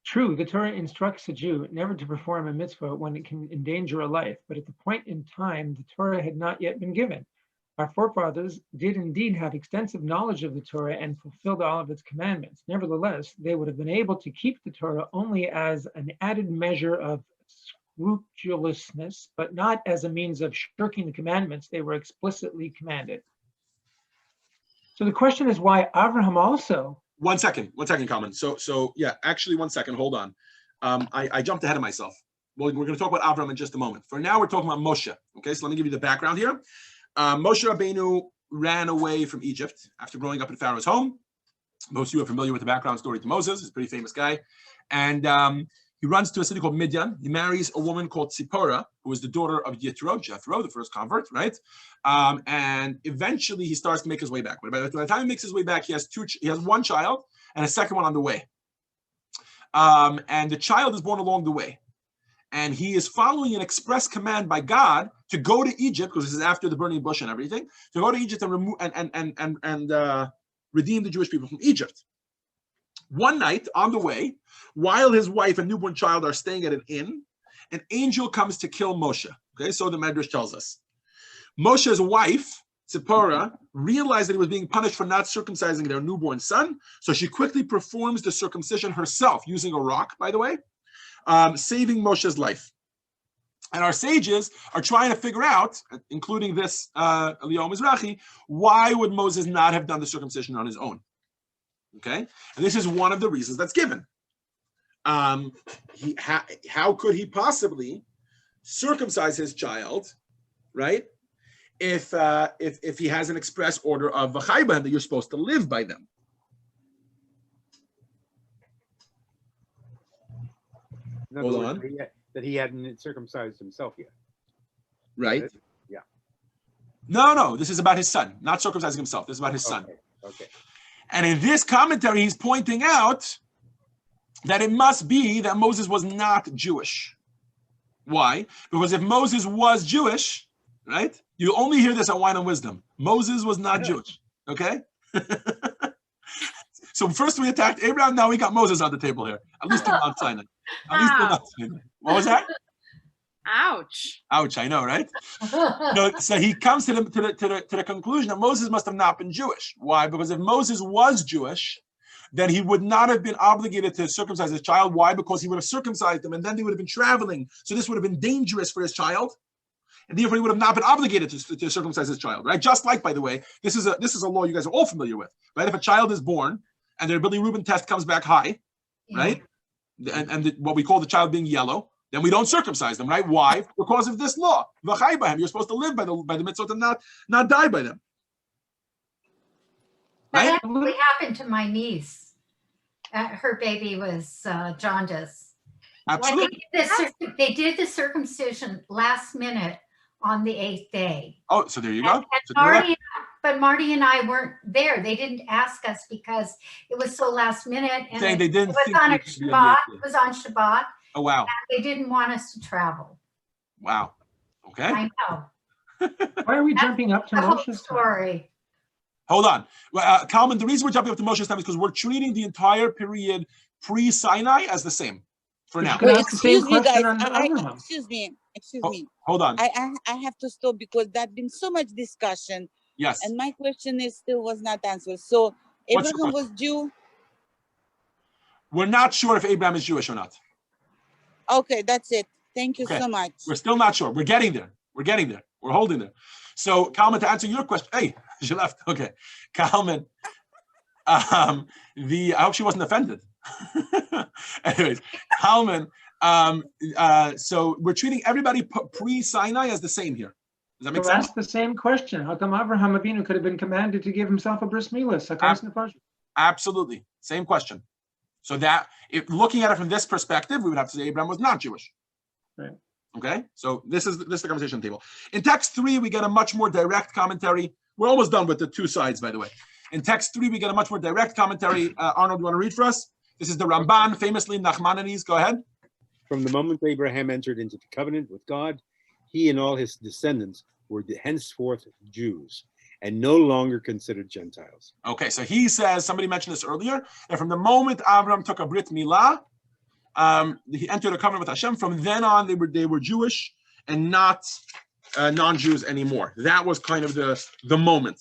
G: True, the Torah instructs a Jew never to perform a mitzvah when it can endanger a life, but at the point in time, the Torah had not yet been given. Our forefathers did indeed have extensive knowledge of the Torah and fulfilled all of its commandments. Nevertheless, they would have been able to keep the Torah only as an added measure of scrupulousness, but not as a means of shirking the commandments they were explicitly commanded. So the question is why Abraham also.
A: One second, Kalman. So yeah, actually, 1 second, hold on. I jumped ahead of myself. Well, we're going to talk about Abraham in just a moment. For now, we're talking about Moshe. Okay, so let me give you the background here. Moshe Rabbeinu ran away from Egypt after growing up in Pharaoh's home. Most of you are familiar with the background story to Moses. He's a pretty famous guy. And he runs to a city called Midian. He marries a woman called Tzipporah, who is the daughter of Jethro, the first convert, right? And eventually he starts to make his way back. But by the time he makes his way back, he has one child and a second one on the way. And the child is born along the way. And he is following an express command by God to go to Egypt, because this is after the burning bush and everything, to go to Egypt and remove and redeem the Jewish people from Egypt. One night on the way, while his wife and newborn child are staying at an inn, an angel comes to kill Moshe. Okay, so the Medrash tells us. Moshe's wife, Tzipporah, realized that he was being punished for not circumcising their newborn son. So she quickly performs the circumcision herself using a rock, by the way, saving Moshe's life. And our sages are trying to figure out, including this Eliyahu Mizrahi, why would Moses not have done the circumcision on his own? Okay, and this is one of the reasons that's given. How could he possibly circumcise his child, right? If he has an express order of v'chayba that you're supposed to live by them.
B: In other words, that he hadn't circumcised himself yet.
A: Right?
B: Yeah.
A: No, this is about his son, not circumcising himself. This is about his son.
B: Okay.
A: And in this commentary, he's pointing out that it must be that Moses was not Jewish. Why? Because if Moses was Jewish, right? You only hear this at Wine and Wisdom. Moses was not Jewish. Okay? So first we attacked Abraham, now we got Moses on the table here. At least in Mount Sinai. At least in Mount Sinai. What was that?
H: Ouch.
A: Ouch, I know, right? So he comes to the conclusion that Moses must have not been Jewish. Why? Because if Moses was Jewish, then he would not have been obligated to circumcise his child. Why? Because he would have circumcised him, and then they would have been traveling. So this would have been dangerous for his child, and therefore he would have not been obligated to circumcise his child, right? Just like, by the way, this is a law you guys are all familiar with, right? If a child is born and their bilirubin test comes back high, right? And what we call the child being yellow, then we don't circumcise them, right? Why? Because of this law. You're supposed to live by the mitzvot and not die by them.
E: That actually happened to my niece. Her baby was jaundice.
A: Absolutely.
E: They did the circumcision last minute on the 8th day.
A: Oh, so there you go.
E: But Marty and I weren't there. They didn't ask us because it was so last minute. And
A: they didn't
E: it was
A: think
E: on
A: it
E: a
A: should be
E: Shabbat.
A: on
E: It was on Shabbat.
A: Oh, wow.
E: And they didn't want us to travel.
A: Wow. Okay.
E: I know.
G: Why are we jumping up to
E: The whole
G: Moshe's
E: story.
A: Hold on. Kalman, the reason we're jumping up to Moshe's time is because we're treating the entire period pre-Sinai as the same for now.
G: Wait, excuse
C: me, guys.
G: Excuse
C: me.
A: Hold on.
C: I have to stop because there's been so much discussion.
A: Yes.
C: And my question was not answered. So Abraham was Jew?
A: We're not sure if Abraham is Jewish or not.
C: Okay, that's it. Thank you so much.
A: We're still not sure. We're getting there. We're holding there. So, Kalman, to answer your question, hey, she left. Okay, Kalman. I hope she wasn't offended. Anyways, Kalman. So we're treating everybody pre-Sinai as the same here. Does that make sense?
G: Ask the same question. How come Abraham Avinu could have been commanded to give himself a bris milah?
A: Absolutely, same question. So that, if looking at it from this perspective, we would have to say Abraham was not Jewish.
G: Right.
A: Okay, so this is the conversation table. In text 3, we get a much more direct commentary. We're almost done with the two sides, by the way. In text 3, we get a much more direct commentary. Arnold, you want to read for us? This is the Ramban, famously Nachmanides. Go ahead.
B: From the moment Abraham entered into the covenant with God, he and all his descendants were henceforth Jews and no longer considered Gentiles.
A: Okay, so he says, somebody mentioned this earlier, that from the moment Abraham took a Brit Milah, he entered a covenant with Hashem. From then on, they were Jewish and not non-Jews anymore. That was kind of the moment.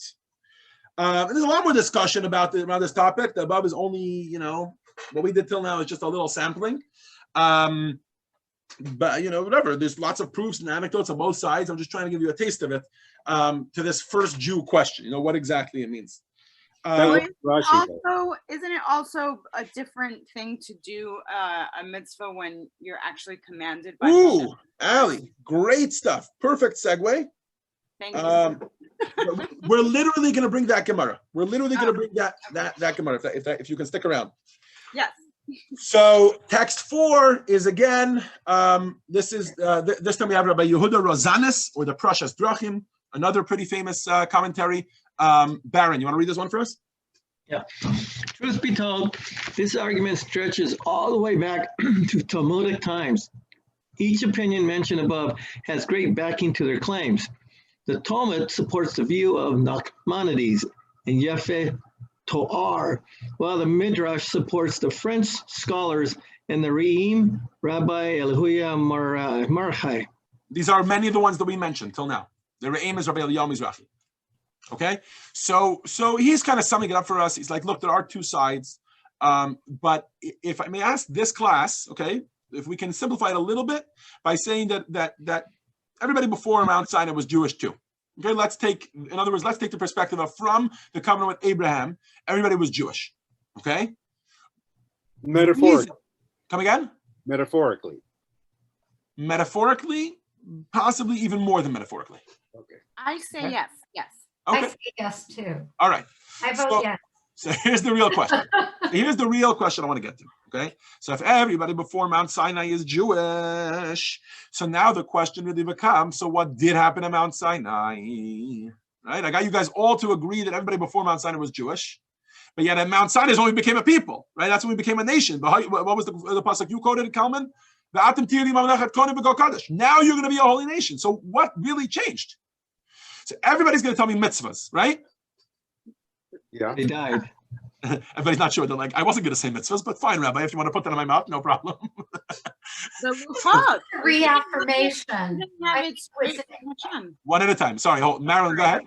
A: There's a lot more discussion around this topic. The above is only, what we did till now is just a little sampling. But whatever. There's lots of proofs and anecdotes on both sides. I'm just trying to give you a taste of it to this first Jew question. What exactly it means.
H: Isn't it also a different thing to do a mitzvah when you're actually commanded by
A: Hashem? Ali, great stuff. Perfect segue.
H: Thank you.
A: We're literally going to bring that Gemara. We're literally going to bring that Gemara if you can stick around.
H: Yes.
A: So text 4 is again. This time we have Rabbi Yehuda Rosanes, or the Prashas Drachim, another pretty famous commentary. Baron, you want to read this one for us?
F: Yeah. Truth be told, this argument stretches all the way back to Talmudic times. Each opinion mentioned above has great backing to their claims. The Talmud supports the view of Nachmanides and Yefeh Toar, while the Midrash supports the French scholars and the Re'im, Rabbi Elihuya Marchai.
A: These are many of the ones that we mentioned till now. The Re'im is Rabbi Eliyahu Mizrahi. Okay, so he's kind of summing it up for us. He's like, look, there are two sides, but if I may ask this class, okay, if we can simplify it a little bit by saying that everybody before Mount Sinai was Jewish too. Okay, in other words, let's take the perspective of from the covenant with Abraham, everybody was Jewish. Okay,
B: Metaphorically.
A: Come again?
B: Metaphorically.
A: Metaphorically, possibly even more than metaphorically.
B: Okay.
H: I say yes. Yes.
E: I
A: Okay.
E: say yes too.
A: All right.
E: I vote yes.
A: So here's the real question. Here's the real question I want to get to. Okay. So if everybody before Mount Sinai is Jewish, so now the question really becomes: so what did happen at Mount Sinai? Right. I got you guys all to agree that everybody before Mount Sinai was Jewish, but yet at Mount Sinai is when we became a people. Right. That's when we became a nation. But what was the pasuk you quoted, Kalman? Now you're going to be a holy nation. So what really changed? So everybody's going to tell me mitzvahs, right?
B: Yeah.
F: They died.
A: Everybody's not sure. They're like, I wasn't going to say mitzvahs, but fine, Rabbi, if you want to put that in my mouth, no problem.
H: The luchot.
E: Reaffirmation.
A: One at a time. Sorry, Marilyn, go ahead.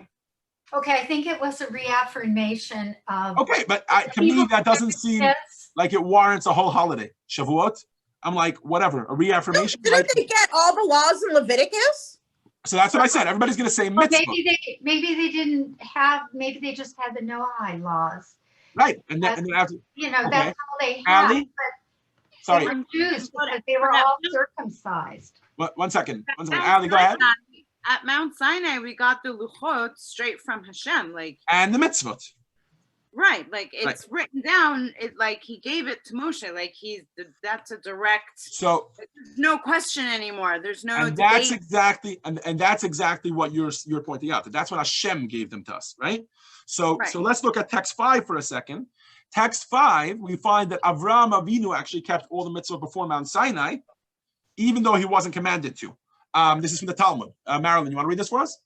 E: Okay, I think it was a reaffirmation of.
A: Okay, but to me, that doesn't seem like it warrants a whole holiday. Shavuot. I'm like, whatever, a reaffirmation.
D: Didn't they get all the laws in Leviticus?
A: So that's what I said. Everybody's going to say
E: Well,
A: mitzvah.
E: maybe they didn't have. Maybe they just had the Noahide laws.
A: Right, and then after,
E: that's all they had.
A: Ali?
E: But
A: Sorry.
E: they were Jews because they were all circumcised.
A: One second. Ali, go ahead.
H: At Mount Sinai, we got the luchot straight from Hashem,
A: and the mitzvot.
H: Right, it's written down. It he gave it to Moshe. That's a direct.
A: So
H: there's no question anymore. There's no.
A: And that's exactly that's exactly what you're pointing out. That's what Hashem gave them to us, right? So let's look at text 5 for a second. Text 5, we find that Avraham Avinu actually kept all the mitzvah before Mount Sinai, even though he wasn't commanded to. This is from the Talmud. Marilyn, you want to read this for us?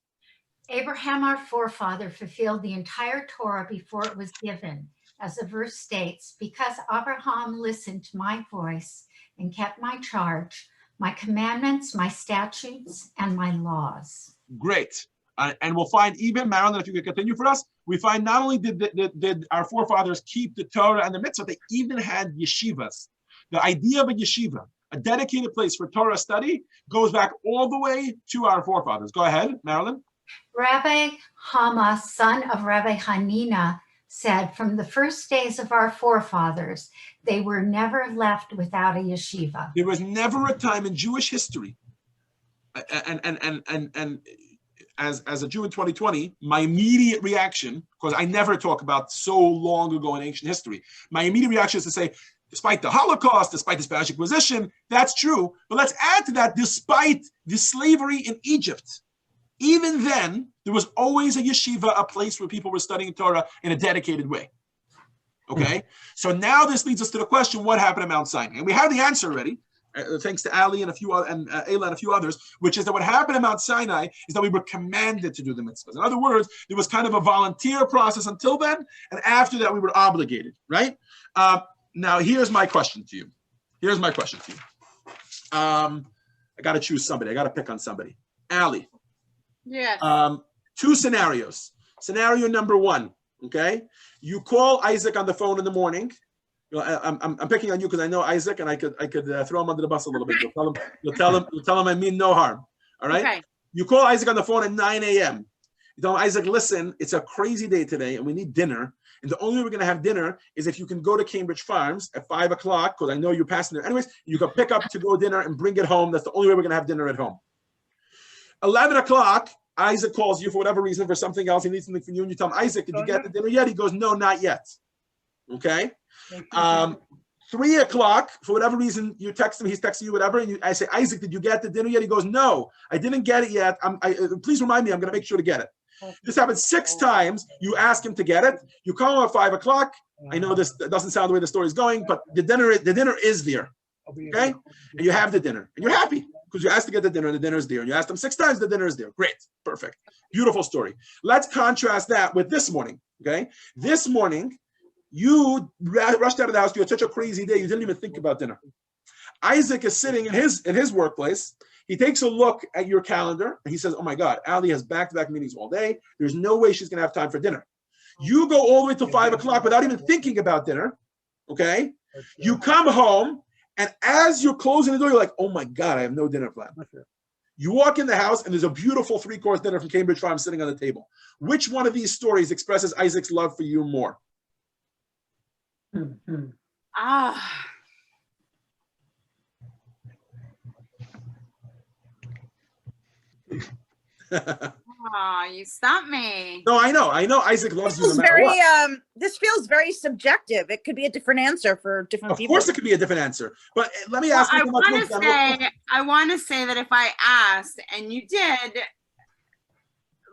E: Abraham, our forefather, fulfilled the entire Torah before it was given. As the verse states, because Abraham listened to my voice and kept my charge, my commandments, my statutes, and my laws.
A: Great. And we'll find even, Marilyn, if you could continue for us, we find not only did our forefathers keep the Torah and the mitzvah, they even had yeshivas. The idea of a yeshiva, a dedicated place for Torah study, goes back all the way to our forefathers. Go ahead, Marilyn.
E: Rabbi Hama, son of Rabbi Hanina, said, from the first days of our forefathers, they were never left without a yeshiva.
A: There was never a time in Jewish history, and as a Jew in 2020, my immediate reaction, because I never talk about so long ago in ancient history, my immediate reaction is to say, despite the Holocaust, despite the Spanish Inquisition, that's true. But let's add to that, despite the slavery in Egypt, even then, there was always a yeshiva, a place where people were studying Torah in a dedicated way. Okay? So now this leads us to the question, what happened at Mount Sinai? And we have the answer already, thanks to Ali and Ayla and a few others, which is that what happened at Mount Sinai is that we were commanded to do the mitzvahs. In other words, there was kind of a volunteer process until then, and after that we were obligated, right? Now, here's my question to you. I got to choose somebody. I got to pick on somebody. Ali.
H: Yeah.
A: Two scenarios. Scenario number 1, okay? You call Isaac on the phone in the morning. You know, I'm picking on you because I know Isaac, and I could throw him under the bus a little bit. You'll tell him I mean no harm. All right.
H: Okay.
A: You call Isaac on the phone at 9 a.m. You tell him, Isaac, listen, it's a crazy day today, and we need dinner. And the only way we're going to have dinner is if you can go to Cambridge Farms at 5 o'clock, because I know you're passing there. Anyways, you can pick up to go dinner and bring it home. That's the only way we're going to have dinner at home. 11 o'clock, Isaac calls you for whatever reason, for something else. He needs something from you, and you tell him, Isaac, did you get the dinner yet? He goes, no, not yet. Okay. 3 o'clock, for whatever reason, you text him, he's texting you, whatever, and I say, Isaac, did you get the dinner yet? He goes, no, I didn't get it yet. Please remind me, I'm going to make sure to get it. This happens 6 times. You ask him to get it. You call him at 5 o'clock. I know this doesn't sound the way the story is going, but the dinner is there. Okay? And you have the dinner, and you're happy because you asked to get the dinner, and the dinner is there. And you asked them 6 times, the dinner is there. Great. Perfect. Beautiful story. Let's contrast that with this morning. Okay? This morning, you rushed out of the house. You had such a crazy day. You didn't even think about dinner. Isaac is sitting in his workplace. He takes a look at your calendar and he says, oh my God, Ali has back-to-back meetings all day. There's no way she's going to have time for dinner. You go all the way till 5 o'clock without even thinking about dinner, okay? You come home, and as you're closing the door, you're like, oh my God, I have no dinner plan. You walk in the house, and there's a beautiful 3-course dinner from Cambridge Farm sitting on the table. Which one of these stories expresses Isaac's love for you more?
H: You stumped me.
A: No, I know Isaac loves you no matter
D: very
A: what.
D: this feels very subjective. It could be a different answer for different
A: Of
D: people.
A: course it could be a different answer. But let me ask you.
H: I want to say that if I asked and you did,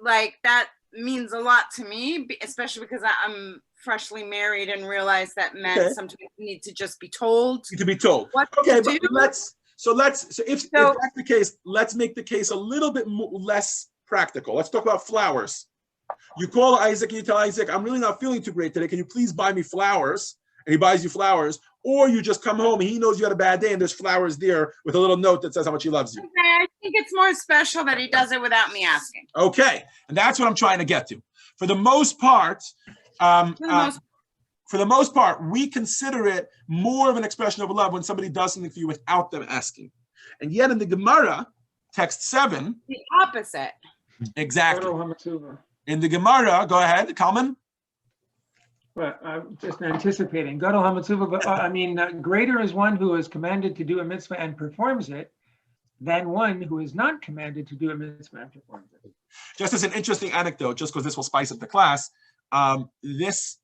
H: like, that means a lot to me, especially because I'm freshly married and realize that men sometimes need to just be told.
A: Need to be told.
H: What
A: okay,
H: to do.
A: But if that's the case, let's make the case a little bit less practical. Let's talk about flowers. You call Isaac and you tell Isaac, I'm really not feeling too great today. Can you please buy me flowers? And he buys you flowers. Or you just come home and he knows you had a bad day and there's flowers there with a little note that says how much he loves you.
H: Okay, I think it's more special that he does it without me asking.
A: Okay, and that's what I'm trying to get to. For the most part, we consider it more of an expression of love when somebody does something for you without them asking. And yet in the Gemara, text 7,
H: the opposite.
A: Exactly. In the Gemara, go ahead, Kalman.
G: Well, I'm just anticipating. Gadol HaMitzvah, but greater is one who is commanded to do a mitzvah and performs it than one who is not commanded to do a mitzvah and performs it.
A: Just as an interesting anecdote, just because this will spice up the class, this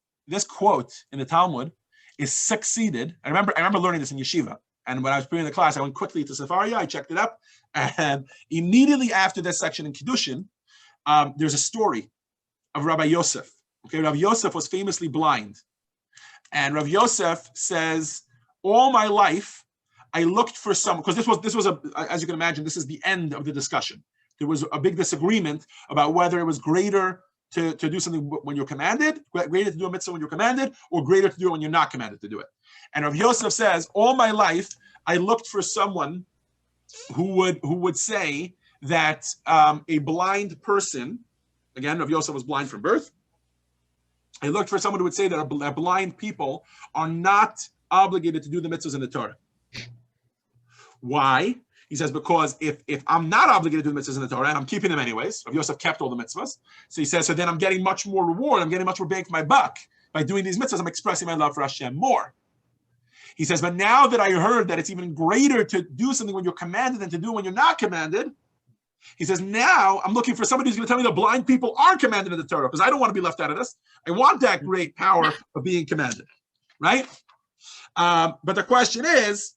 A: quote in the Talmud is succeeded. I remember learning this in yeshiva, and when I was preparing the class, I went quickly to Sefaria, I checked it up, and immediately after this section in Kiddushin, there's a story of Rabbi Yosef. Okay, Rabbi Yosef was famously blind, and Rabbi Yosef says, all my life I looked for some, because this was as you can imagine, this is the end of the discussion. There was a big disagreement about whether it was greater to do something when you're commanded, greater to do a mitzvah when you're commanded, or greater to do it when you're not commanded to do it. And Rabbi Yosef says, all my life I looked for someone who would say that a blind person, again, Rabbi Yosef was blind from birth, I looked for someone who would say that blind people are not obligated to do the mitzvahs in the Torah. Why? He says, because if I'm not obligated to do the mitzvahs in the Torah, and I'm keeping them anyways, Rabbi Yosef kept all the mitzvahs, so he says, so then I'm getting much more reward, I'm getting much more bang for my buck. By doing these mitzvahs, I'm expressing my love for Hashem more. He says, but now that I heard that it's even greater to do something when you're commanded than to do when you're not commanded, he says, now I'm looking for somebody who's going to tell me that blind people are commanded in the Torah, because I don't want to be left out of this. I want that great power of being commanded, right? But the question is,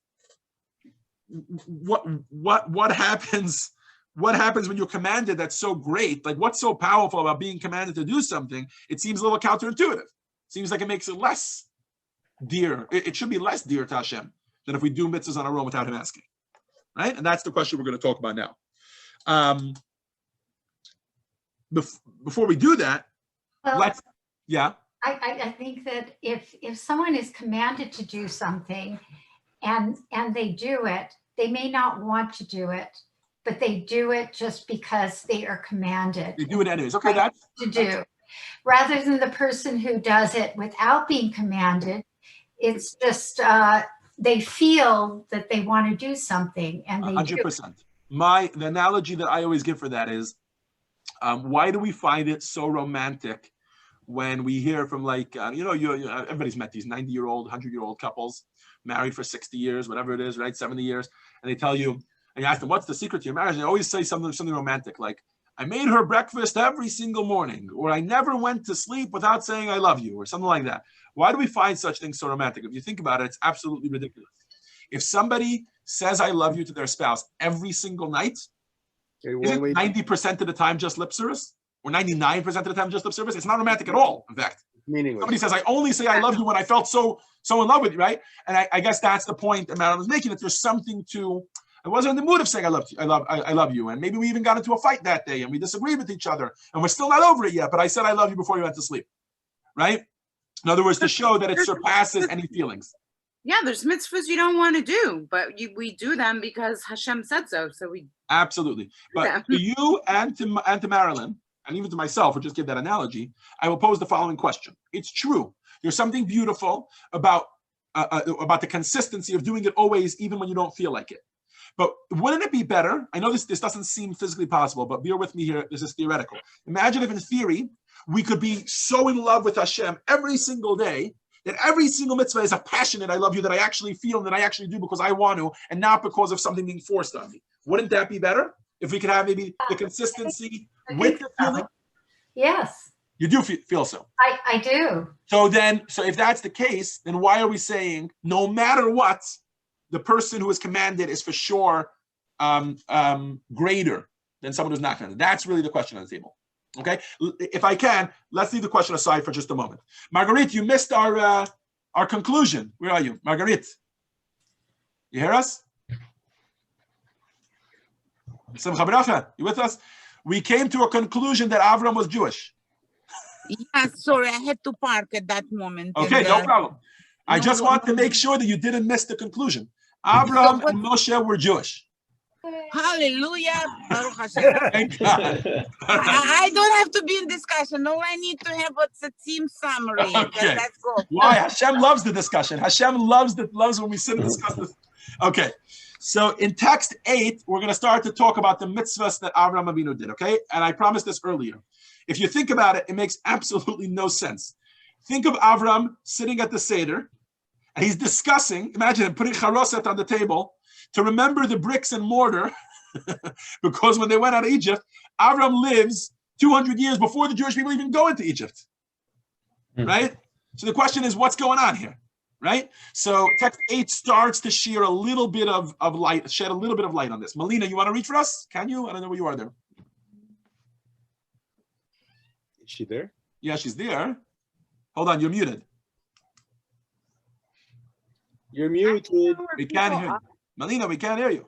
A: what happens? What happens when you're commanded that's so great? Like, what's so powerful about being commanded to do something? It seems a little counterintuitive. Seems like it makes it less dear. It should be less dear to Hashem than if we do mitzvahs on our own without him asking, right? And that's the question we're going to talk about now. Before we do that,
E: Well,
A: yeah.
E: I think that if someone is commanded to do something and they do it, they may not want to do it, but they do it just because they are commanded.
A: They do it anyways. Okay, that's
E: to do. Rather than the person who does it without being commanded, it's just they feel that they want to do something and they
A: 100%. The analogy that I always give for that is, why do we find it so romantic when we hear from, like, everybody's met these 90-year-old, 100-year-old couples married for 60 years, whatever it is, right? 70 years. And they tell you, and you ask them, what's the secret to your marriage? And they always say something romantic, like, I made her breakfast every single morning, or I never went to sleep without saying I love you, or something like that. Why do we find such things so romantic? If you think about it, it's absolutely ridiculous. If somebody says I love you to their spouse every single night, is it 90% of the time just lip service? Or 99% of the time just lip service? It's not romantic at all, in fact.
B: Meaningless.
A: Somebody says, I only say I love you when I felt so in love with you, right? And I guess that's the point that Marilyn was making, that there's something to, I wasn't in the mood of saying I love you. And maybe we even got into a fight that day and we disagreed with each other and we're still not over it yet, but I said I love you before you went to sleep, right? In other words, to show that it surpasses any feelings.
H: Yeah, there's mitzvahs you don't want to do, but we do them because Hashem said so. So we
A: Absolutely. But
H: Yeah.
A: to you and to Marilyn, and even to myself, or just give that analogy, I will pose the following question. It's true. There's something beautiful about the consistency of doing it always, even when you don't feel like it. But wouldn't it be better? I know this doesn't seem physically possible, but bear with me here. This is theoretical. Imagine if in theory, we could be so in love with Hashem every single day that every single mitzvah is a passionate I love you that I actually feel and that I actually do because I want to and not because of something being forced on me. Wouldn't that be better? If we could have maybe the consistency with the feeling?
E: Yes,
A: You do feel so.
E: I do.
A: So if that's the case, then why are we saying no matter what, the person who is commanded is for sure greater than someone who's not commanded? That's really the question on the table. Okay, if I can, let's leave the question aside for just a moment. Marguerite, you missed our conclusion. Where are you, Marguerite? You hear us? Simcha B'racha, you with us? We came to a conclusion that Avram was Jewish.
C: Yeah, sorry, I had to park at that moment.
A: Okay,
C: and,
A: no problem. I
C: no,
A: just
C: no,
A: want to
C: no.
A: make sure that you didn't miss the conclusion. Avram and Moshe were Jewish.
C: Hallelujah, Baruch Hashem.
A: Thank God.
C: I don't have to be in discussion. All I need to have what's a team summary.
A: Okay.
C: Let's go.
A: Why? Hashem loves the discussion. Hashem loves when we sit and discuss this. Okay. So in text 8, we're going to start to talk about the mitzvahs that Avraham Avinu did, okay? And I promised this earlier. If you think about it, it makes absolutely no sense. Think of Avram sitting at the Seder, and he's discussing, imagine him putting charoset on the table to remember the bricks and mortar, because when they went out of Egypt, Avram lives 200 years before the Jewish people even go into Egypt, right? So the question is, what's going on here? Right? So text 8 starts to shed a little bit of light on this. Melina, you want to read for us? Can you? I don't know where you are there.
B: Is she there?
A: Yeah, she's there. Hold on, you're muted.
B: You're muted.
A: We can't hear you. Melina, we can't hear you.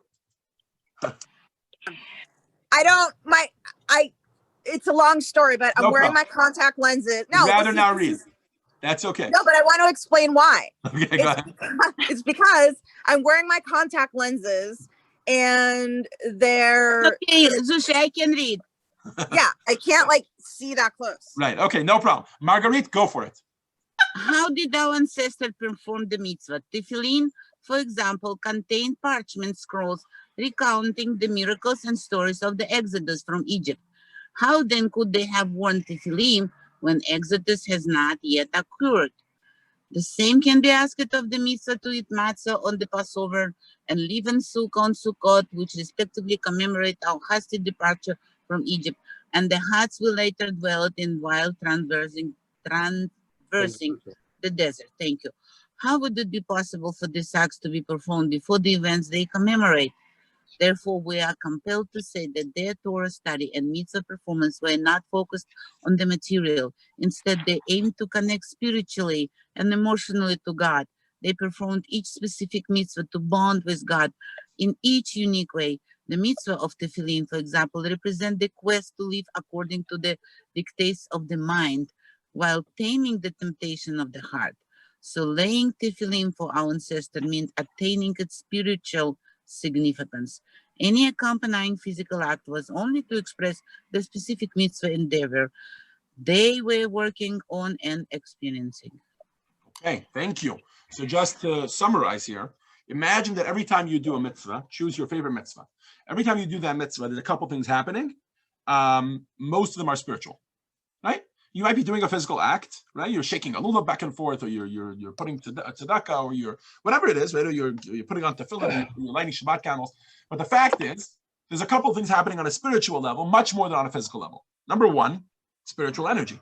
D: It's a long story, but I'm
A: No
D: wearing
A: problem.
D: my contact lenses.
A: I'd rather not read. That's okay.
D: No, but I want to explain why.
A: Okay, go ahead.
D: It's because I'm wearing my contact lenses and they're,
C: Okay, Zusha, I can read.
D: yeah, I can't see that close.
A: Right. Okay, no problem. Marguerite, go for it.
C: How did our ancestors perform the mitzvah? Tefillin, for example, contained parchment scrolls recounting the miracles and stories of the Exodus from Egypt. How then could they have worn tefillin when Exodus has not yet occurred? The same can be asked of the mitzvah to eat matzah on the Passover and live in Sukkah on Sukkot, which respectively commemorate our hasty departure from Egypt, and the huts we later dwelt in while traversing the desert. Thank you. How would it be possible for these acts to be performed before the events they commemorate? Therefore, we are compelled to say that their Torah study and mitzvah performance were not focused on the material. Instead, they aimed to connect spiritually and emotionally to God. They performed each specific mitzvah to bond with God in each unique way. The mitzvah of tefillin, for example, represent the quest to live according to the dictates of the mind, while taming the temptation of the heart. So laying tefillin for our ancestor means attaining its spiritual significance. Any accompanying physical act was only to express the specific mitzvah endeavor they were working on and experiencing.
A: Okay, thank you. So just to summarize here, imagine that every time you do a mitzvah, choose your favorite mitzvah. Every time you do that mitzvah, there's a couple things happening. Most of them are spiritual, right? You might be doing a physical act, right? You're shaking a lulav back and forth, or you're putting tzedakah, or you're whatever it is, right? Or you're putting on tefillin, you're lighting Shabbat candles. But the fact is, there's a couple things happening on a spiritual level, much more than on a physical level. Number one, spiritual energy.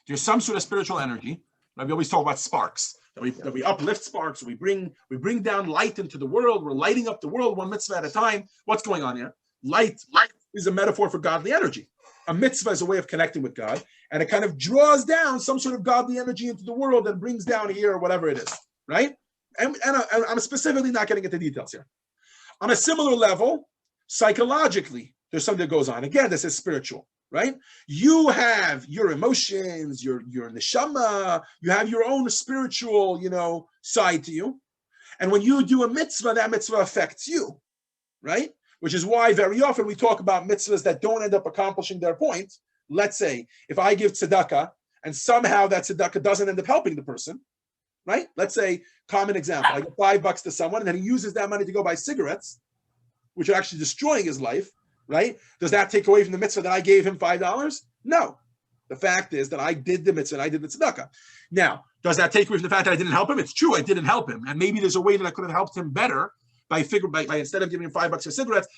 A: There's some sort of spiritual energy. We always talk about sparks. That we uplift sparks. We bring down light into the world. We're lighting up the world one mitzvah at a time. What's going on here? Light is a metaphor for godly energy. A mitzvah is a way of connecting with God, and it kind of draws down some sort of godly energy into the world and brings down here whatever it is, right? And I'm specifically not getting into details here. On a similar level, psychologically, there's something that goes on. Again, this is spiritual, right? You have your emotions, your neshama, you have your own spiritual, side to you. And when you do a mitzvah, that mitzvah affects you, right? Which is why very often we talk about mitzvahs that don't end up accomplishing their point. Let's say if I give tzedakah and somehow that tzedakah doesn't end up helping the person, right? Let's say, common example, I give $5 to someone and then he uses that money to go buy cigarettes, which are actually destroying his life, right? Does that take away from the mitzvah that I gave him $5? No. The fact is that I did the mitzvah and I did the tzedakah. Now, does that take away from the fact that I didn't help him? It's true, I didn't help him. And maybe there's a way that I could have helped him better by instead of giving him $5 for cigarettes.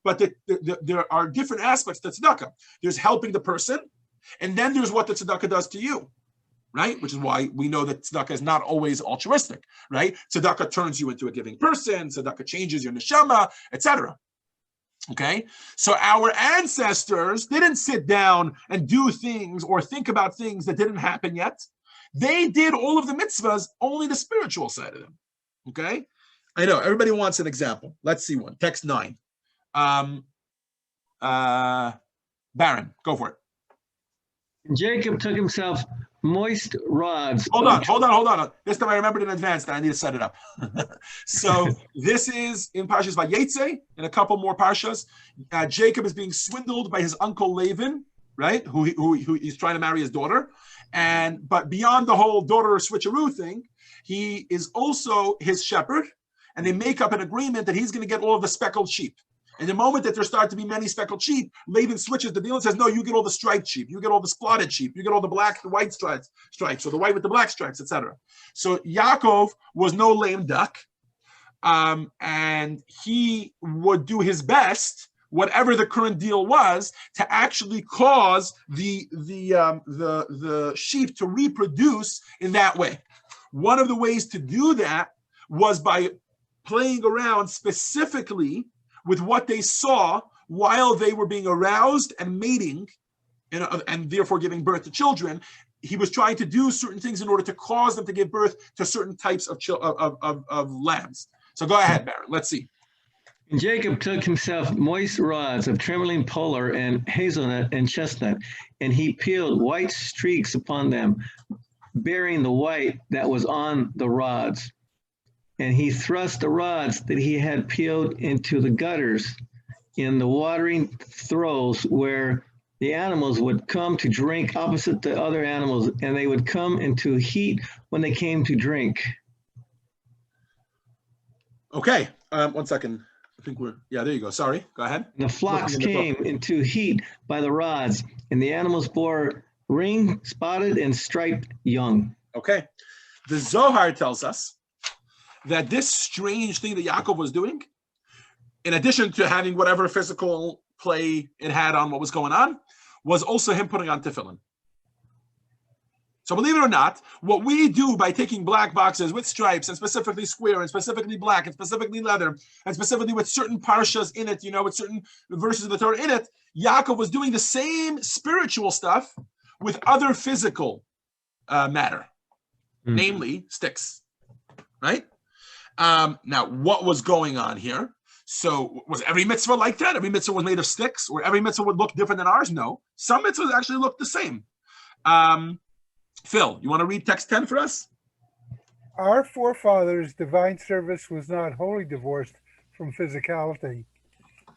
A: But there are different aspects to tzedakah. There's helping the person, and then there's what the tzedakah does to you, right? Which is why we know that tzedakah is not always altruistic, right? Tzedakah turns you into a giving person. Tzedakah changes your neshama, etc. Okay, so our ancestors didn't sit down and do things or think about things that didn't happen yet. They did all of the mitzvahs, only the spiritual side of them. Okay, I know everybody wants an example. Let's see one. Text 9. Baron, go for it.
F: Jacob took himself moist rods.
A: Hold on. This time I remembered in advance that I need to set it up. So this is in Parshas Vayera, and a couple more parshas. Jacob is being swindled by his uncle Laban, right? Who he's trying to marry his daughter. But beyond the whole daughter switcheroo thing, he is also his shepherd, and they make up an agreement that he's going to get all of the speckled sheep. And the moment that there start to be many speckled sheep, Laban switches the deal and says, no, you get all the striped sheep, you get all the spotted sheep, you get all the black, the white stripes, or the white with the black stripes, etc. So Yaakov was no lame duck, and he would do his best, whatever the current deal was, to actually cause the sheep to reproduce in that way. One of the ways to do that was by playing around specifically with what they saw while they were being aroused and mating, and therefore giving birth to children. He was trying to do certain things in order to cause them to give birth to certain types of lambs. So go ahead, Baron. Let's see.
F: And Jacob took himself moist rods of trembling polar and hazelnut and chestnut, and he peeled white streaks upon them, bearing the white that was on the rods. And he thrust the rods that he had peeled into the gutters in the watering throws where the animals would come to drink opposite the other animals, and they would come into heat when they came to drink.
A: Okay, 1 second. I think there you go. Sorry, go ahead.
F: And the flocks came into heat by the rods, and the animals bore ring, spotted, and striped young.
A: Okay, the Zohar tells us that this strange thing that Yaakov was doing, in addition to having whatever physical play it had on what was going on, was also him putting on tefillin. So believe it or not, what we do by taking black boxes with stripes and specifically square and specifically black and specifically leather and specifically with certain parshas in it, with certain verses of the Torah in it, Yaakov was doing the same spiritual stuff with other physical matter, namely sticks, right? Now, what was going on here? So was every mitzvah like that? Every mitzvah was made of sticks, or every mitzvah would look different than ours? No. Some mitzvahs actually look the same. Phil, you want to read text 10 for us?
I: Our forefathers' divine service was not wholly divorced from physicality.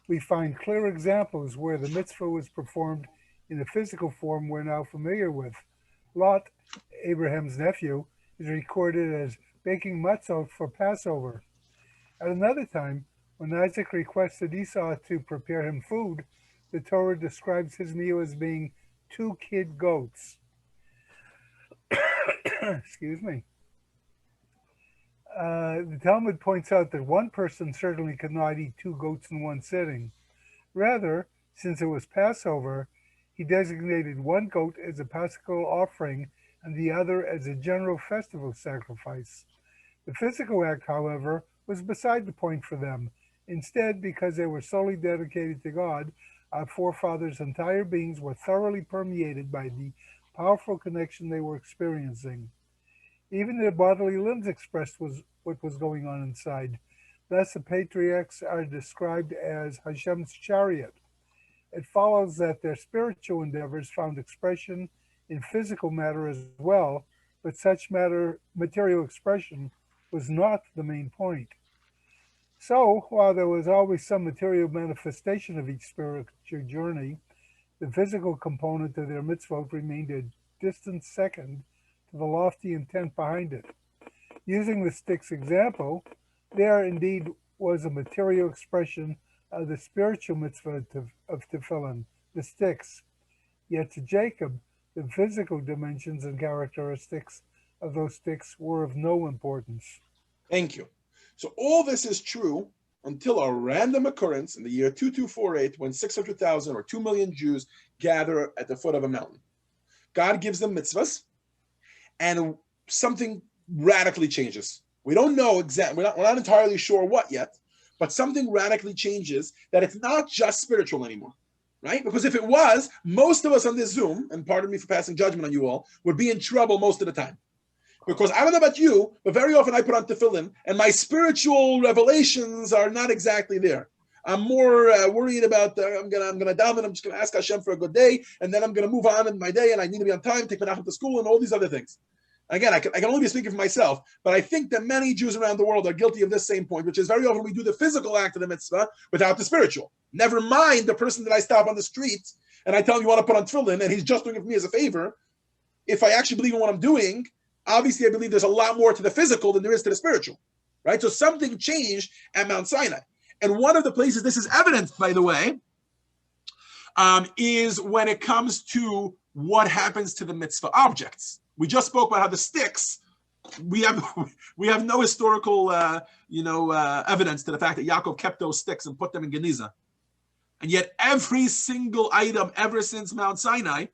I: We find clear examples where the mitzvah was performed in the physical form we're now familiar with. Lot, Abraham's nephew, is recorded as baking matzot for Passover. At another time, when Isaac requested Esau to prepare him food, the Torah describes his meal as being 2 kid goats. Excuse me. The Talmud points out that one person certainly could not eat 2 goats in one sitting. Rather, since it was Passover, he designated one goat as a paschal offering and the other as a general festival sacrifice. The physical act, however, was beside the point for them. Instead, because they were solely dedicated to God, our forefathers' entire beings were thoroughly permeated by the powerful connection they were experiencing. Even their bodily limbs expressed what was going on inside. Thus, the patriarchs are described as Hashem's chariot. It follows that their spiritual endeavors found expression in physical matter as well, but such material expression was not the main point. So, while there was always some material manifestation of each spiritual journey, the physical component of their mitzvot remained a distant second to the lofty intent behind it. Using the sticks example, there indeed was a material expression of the spiritual mitzvah of tefillin, the sticks. Yet to Jacob, the physical dimensions and characteristics of those sticks were of no importance.
A: Thank you. So all this is true until a random occurrence in the year 2248 when 600,000 or 2 million Jews gather at the foot of a mountain. God gives them mitzvahs, and something radically changes. We don't know exactly, we're not entirely sure what yet, but something radically changes, that it's not just spiritual anymore, right? Because if it was, most of us on this Zoom, and pardon me for passing judgment on you all, would be in trouble most of the time. Because I don't know about you, but very often I put on tefillin, and my spiritual revelations are not exactly there. I'm more worried about I'm gonna daven. I'm just gonna ask Hashem for a good day, and then I'm gonna move on in my day, and I need to be on time, take my nachat to school, and all these other things. Again, I can only be speaking for myself, but I think that many Jews around the world are guilty of this same point, which is very often we do the physical act of the mitzvah without the spiritual. Never mind the person that I stop on the street and I tell him you want to put on tefillin, and he's just doing it for me as a favor. If I actually believe in what I'm doing, obviously I believe there's a lot more to the physical than there is to the spiritual, right? So something changed at Mount Sinai. And one of the places this is evidenced, by the way, is when it comes to what happens to the mitzvah objects. We just spoke about how the sticks, we have no historical evidence to the fact that Yaakov kept those sticks and put them in Geniza. And yet every single item ever since Mount Sinai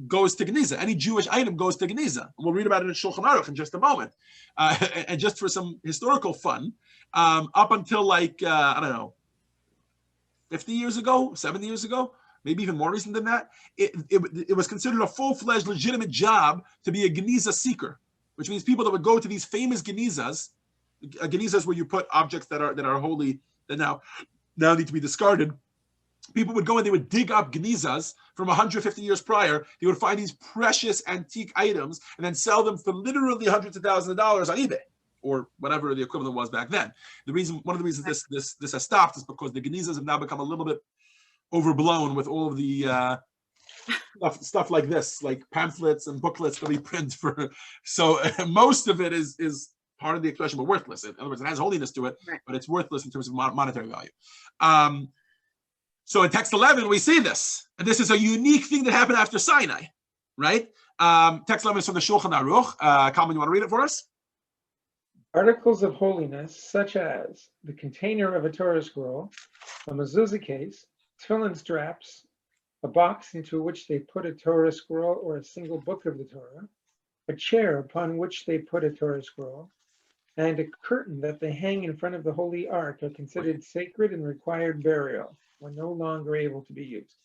A: goes to Geniza. Any Jewish item goes to Geniza. We'll read about it in Shulchan Aruch in just a moment. And just for some historical fun, up until I don't know, 50 years ago, 70 years ago, maybe even more recent than that, it was considered a full-fledged legitimate job to be a Geniza seeker, which means people that would go to these famous Genizas, Genizas where you put objects that are holy, that now need to be discarded. People would go and they would dig up Genizas from 150 years prior. They would find these precious antique items and then sell them for literally hundreds of thousands of dollars on eBay or whatever the equivalent was back then. One of the reasons this has stopped is because the Genizas have now become a little bit overblown with all of the stuff like this, like pamphlets and booklets that we print for. So most of it is part of the expression, but worthless. In other words, it has holiness to it, but it's worthless in terms of monetary value. So in text 11, we see this, and this is a unique thing that happened after Sinai, right? Text 11 is from the Shulchan Aruch. Kalman, you want to read it for us?
G: Articles of holiness, such as the container of a Torah scroll, a mezuzah case, tefillin straps, a box into which they put a Torah scroll or a single book of the Torah, a chair upon which they put a Torah scroll, and a curtain that they hang in front of the Holy Ark are considered sacred and required burial when no longer able to be used.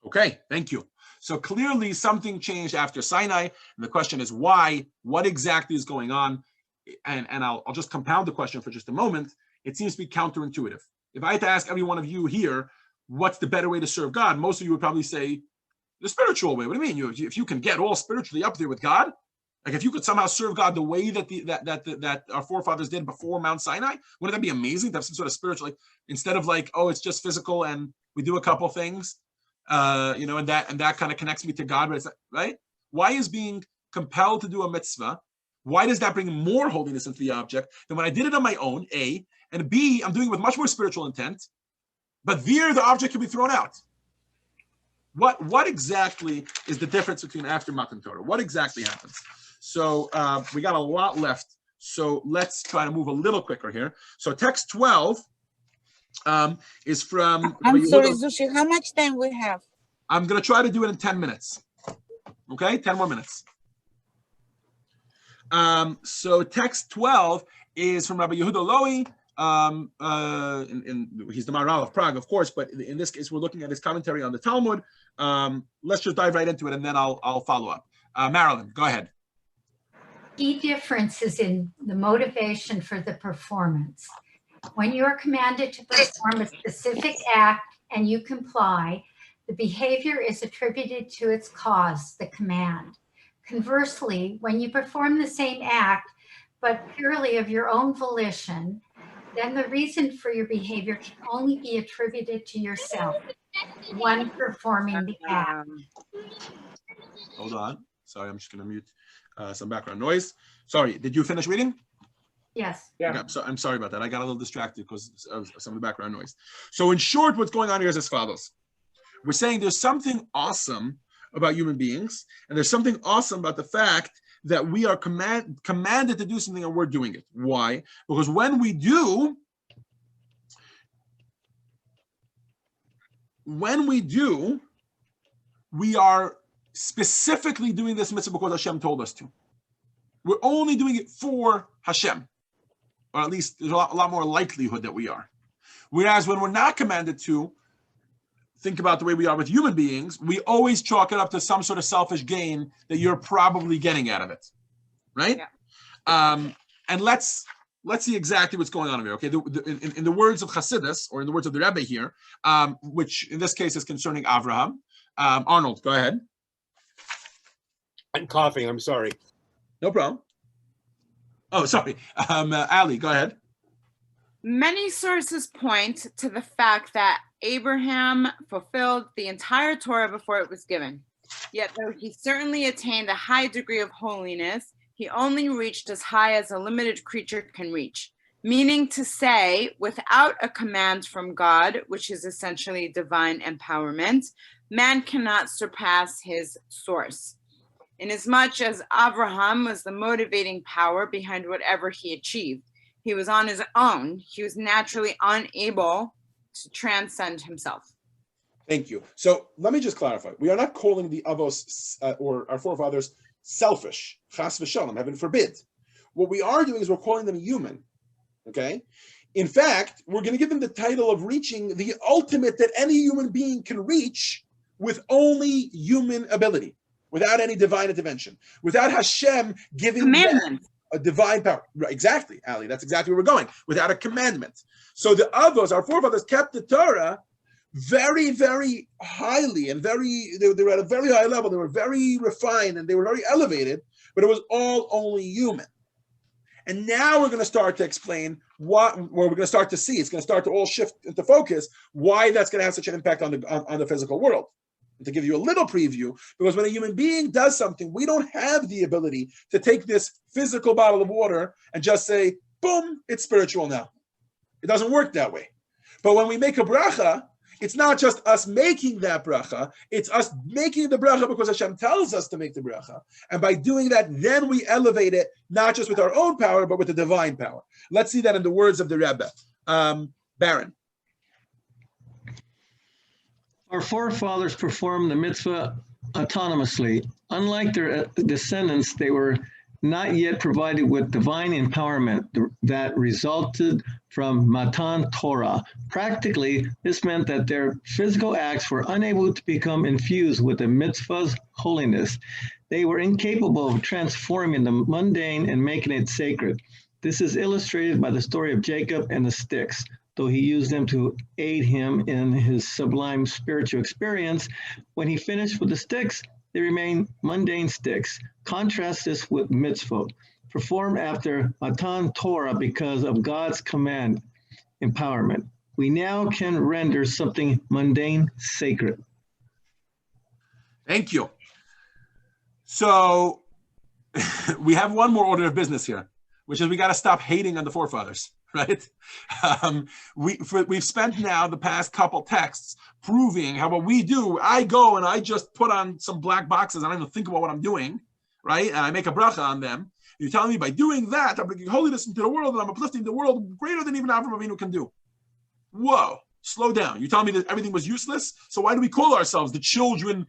A: Okay, thank you. So clearly something changed after Sinai, and the question is why? What exactly is going on? And I'll just compound the question for just a moment. It seems to be counterintuitive. If I had to ask every one of you here, what's the better way to serve God? Most of you would probably say the spiritual way. What do you mean? If you can get all spiritually up there with God, like if you could somehow serve God the way that our forefathers did before Mount Sinai, wouldn't that be amazing to have some sort of spiritual, like, instead of like, oh, it's just physical and we do a couple things, and that kind of connects me to God, but it's right? Why is being compelled to do a mitzvah? Why does that bring more holiness into the object than when I did it on my own, A, and B, I'm doing it with much more spiritual intent, but there the object can be thrown out. What exactly is the difference between after Matan Torah? What exactly happens? So we got a lot left. So let's try to move a little quicker here. So text 12 is from...
C: I'm sorry, Zushi, how much time we have?
A: I'm going to try to do it in 10 minutes. Okay, 10 more minutes. So text 12 is from Rabbi Yehuda Lowy. He's the Maharal of Prague, of course, but in this case, we're looking at his commentary on the Talmud. Let's just dive right into it, and then I'll follow up. Marilyn, go ahead.
E: Key difference is in the motivation for the performance. When you are commanded to perform a specific act and you comply, the behavior is attributed to its cause, the command. Conversely, when you perform the same act, but purely of your own volition, then the reason for your behavior can only be attributed to yourself, the one performing the act.
A: Hold on. Sorry, I'm just going to mute some background noise. Sorry, did you finish reading?
E: Yes.
G: Yeah.
A: Okay, so I'm sorry about that. I got a little distracted because of some of the background noise. So in short, what's going on here is as follows. We're saying there's something awesome about human beings, and there's something awesome about the fact that we are commanded to do something and we're doing it. Why? Because when we do, we are specifically doing this mitzvah because Hashem told us to. We're only doing it for Hashem, or at least there's a lot more likelihood that we are. Whereas when we're not commanded to, think about the way we are with human beings, we always chalk it up to some sort of selfish gain that you're probably getting out of it, right? Yeah. And let's see exactly what's going on here. Okay, in the words of Chassidus, or in the words of the Rebbe here, which in this case is concerning Avraham. Arnold, go ahead.
B: I'm coughing. I'm sorry.
A: No problem. Oh, sorry. Ali, go ahead.
H: Many sources point to the fact that Abraham fulfilled the entire Torah before it was given. Yet though he certainly attained a high degree of holiness, he only reached as high as a limited creature can reach. Meaning to say, without a command from God, which is essentially divine empowerment, man cannot surpass his source. Inasmuch as Abraham was the motivating power behind whatever he achieved, he was on his own. He was naturally unable to transcend himself.
A: Thank you. So let me just clarify. We are not calling the Avos or our forefathers selfish. Chas v'shalom, heaven forbid. What we are doing is we're calling them human. Okay? In fact, we're going to give them the title of reaching the ultimate that any human being can reach with only human ability, without any divine intervention, without Hashem giving them a divine power. Right, exactly, Ali. That's exactly where we're going. Without a commandment. So the Avos, our forefathers, kept the Torah very, very highly and they were at a very high level. They were very refined and they were very elevated, but it was all only human. And now we're going to start to explain where we're going to start to see. It's going to start to all shift into focus why that's going to have such an impact on the physical world. And to give you a little preview, because when a human being does something, we don't have the ability to take this physical bottle of water and just say, boom, it's spiritual now. It doesn't work that way. But when we make a bracha, it's not just us making that bracha, it's us making the bracha because Hashem tells us to make the bracha. And by doing that, then we elevate it, not just with our own power, but with the divine power. Let's see that in the words of the Rebbe. Baron.
F: Our forefathers performed the mitzvah autonomously. Unlike their descendants, they were not yet provided with divine empowerment that resulted from Matan Torah. Practically, this meant that their physical acts were unable to become infused with the mitzvah's holiness. They were incapable of transforming the mundane and making it sacred. This is illustrated by the story of Jacob and the sticks. Though he used them to aid him in his sublime spiritual experience, when he finished with the sticks, they remain mundane sticks. Contrast this with mitzvot, performed after Matan Torah because of God's command, empowerment. We now can render something mundane sacred.
A: Thank you. So we have one more order of business here, which is we got to stop hating on the forefathers. Right? We've spent now the past couple texts proving how what we do, I go and I just put on some black boxes and I don't even think about what I'm doing, right? And I make a bracha on them. You're telling me by doing that, I'm bringing holiness into the world and I'm uplifting the world greater than even Avraham Avinu can do. Whoa, slow down. You're telling me that everything was useless? So why do we call ourselves the children?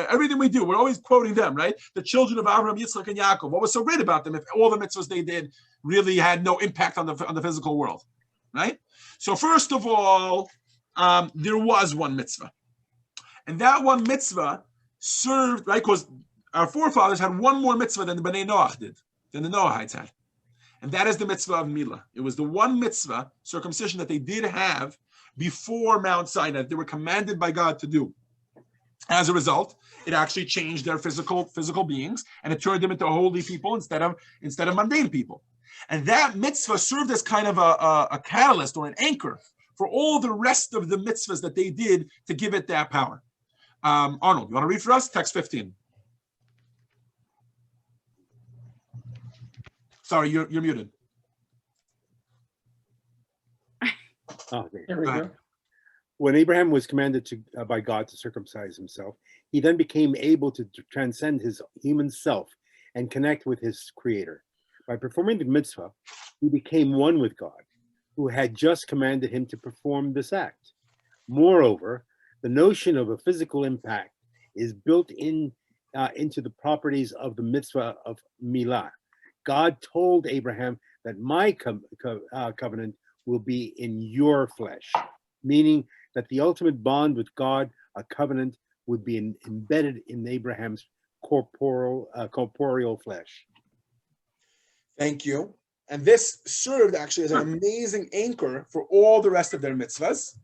A: Everything we do, we're always quoting them, right? The children of Avraham, Yitzchak, and Yaakov. What was so great about them if all the mitzvahs they did really had no impact on the physical world, right? So first of all, there was one mitzvah. And that one mitzvah served, right, because our forefathers had one more mitzvah than the Bnei Noach did, than the Noahites had. And that is the mitzvah of Milah. It was the one mitzvah, circumcision, that they did have before Mount Sinai, that they were commanded by God to do. As a result, it actually changed their physical beings, and it turned them into holy people instead of mundane people. And that mitzvah served as kind of a catalyst or an anchor for all the rest of the mitzvahs that they did to give it that power. Arnold, you want to read for us? Text 15. Sorry, you're muted.
B: Oh, there.
G: Here we go.
B: When Abraham was commanded by God to circumcise himself, he then became able to transcend his human self and connect with his creator. By performing the mitzvah, he became one with God, who had just commanded him to perform this act. Moreover, the notion of a physical impact is built into the properties of the mitzvah of milah. God told Abraham that my covenant will be in your flesh, meaning that the ultimate bond with God, a covenant, would be embedded in Abraham's corporeal flesh.
A: Thank you. And this served actually as an amazing anchor for all the rest of their mitzvahs.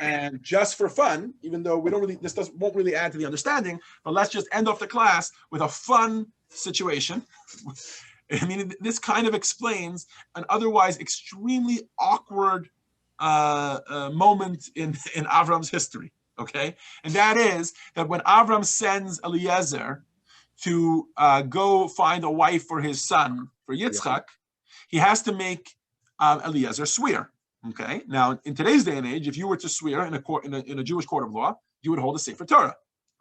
A: And just for fun, even though we don't really, won't really add to the understanding, but let's just end off the class with a fun situation. I mean, this kind of explains an otherwise extremely awkward moment in Avram's history, okay? And that is that when Avram sends Eliezer to go find a wife for his son, for Yitzchak, he has to make Eliezer swear, okay? Now, in today's day and age, if you were to swear in a Jewish court of law, you would hold a Sefer Torah,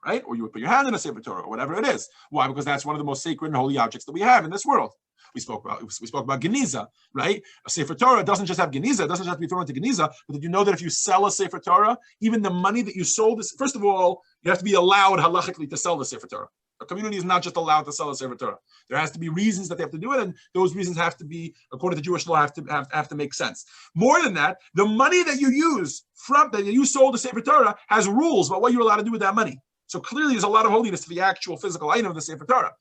A: right? Or you would put your hand in a Sefer Torah, or whatever it is. Why? Because that's one of the most sacred and holy objects that we have in this world. We spoke about Geniza, right? A Sefer Torah doesn't just have Geniza, it doesn't just have to be thrown into Geniza, but did you know that if you sell a Sefer Torah, even the money that you sold, first of all, you have to be allowed halachically to sell the Sefer Torah. A community is not just allowed to sell a Sefer Torah. There has to be reasons that they have to do it, and those reasons have to be, according to Jewish law, have to make sense. More than that, the money that you sold the Sefer Torah has rules about what you're allowed to do with that money. So clearly there's a lot of holiness to the actual physical item of the Sefer Torah.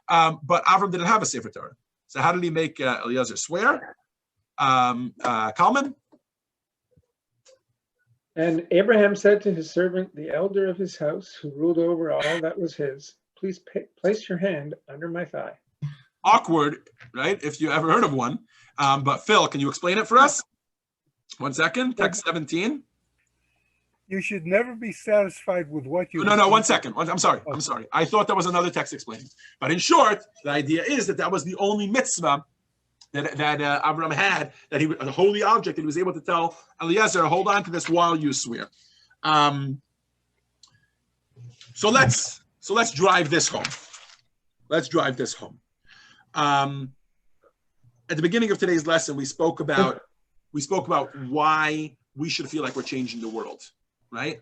A: But Avram didn't have a Sefer Torah. So how did he make Eliezer swear? Kalman?
G: And Abraham said to his servant, the elder of his house, who ruled over all that was his, please place your hand under my thigh.
A: Awkward, right? If you ever heard of one. But Phil, can you explain it for us? 1 second. Text 17.
I: You should never be satisfied with what you...
A: No, 1 second. I'm sorry. I thought there was another text explaining. But in short, the idea is that was the only mitzvah that Avram had, that a holy object that he was able to tell Eliezer, hold on to this while you swear. So let's drive this home. Let's drive this home. At the beginning of today's lesson, we spoke about why we should feel like we're changing the world. Right?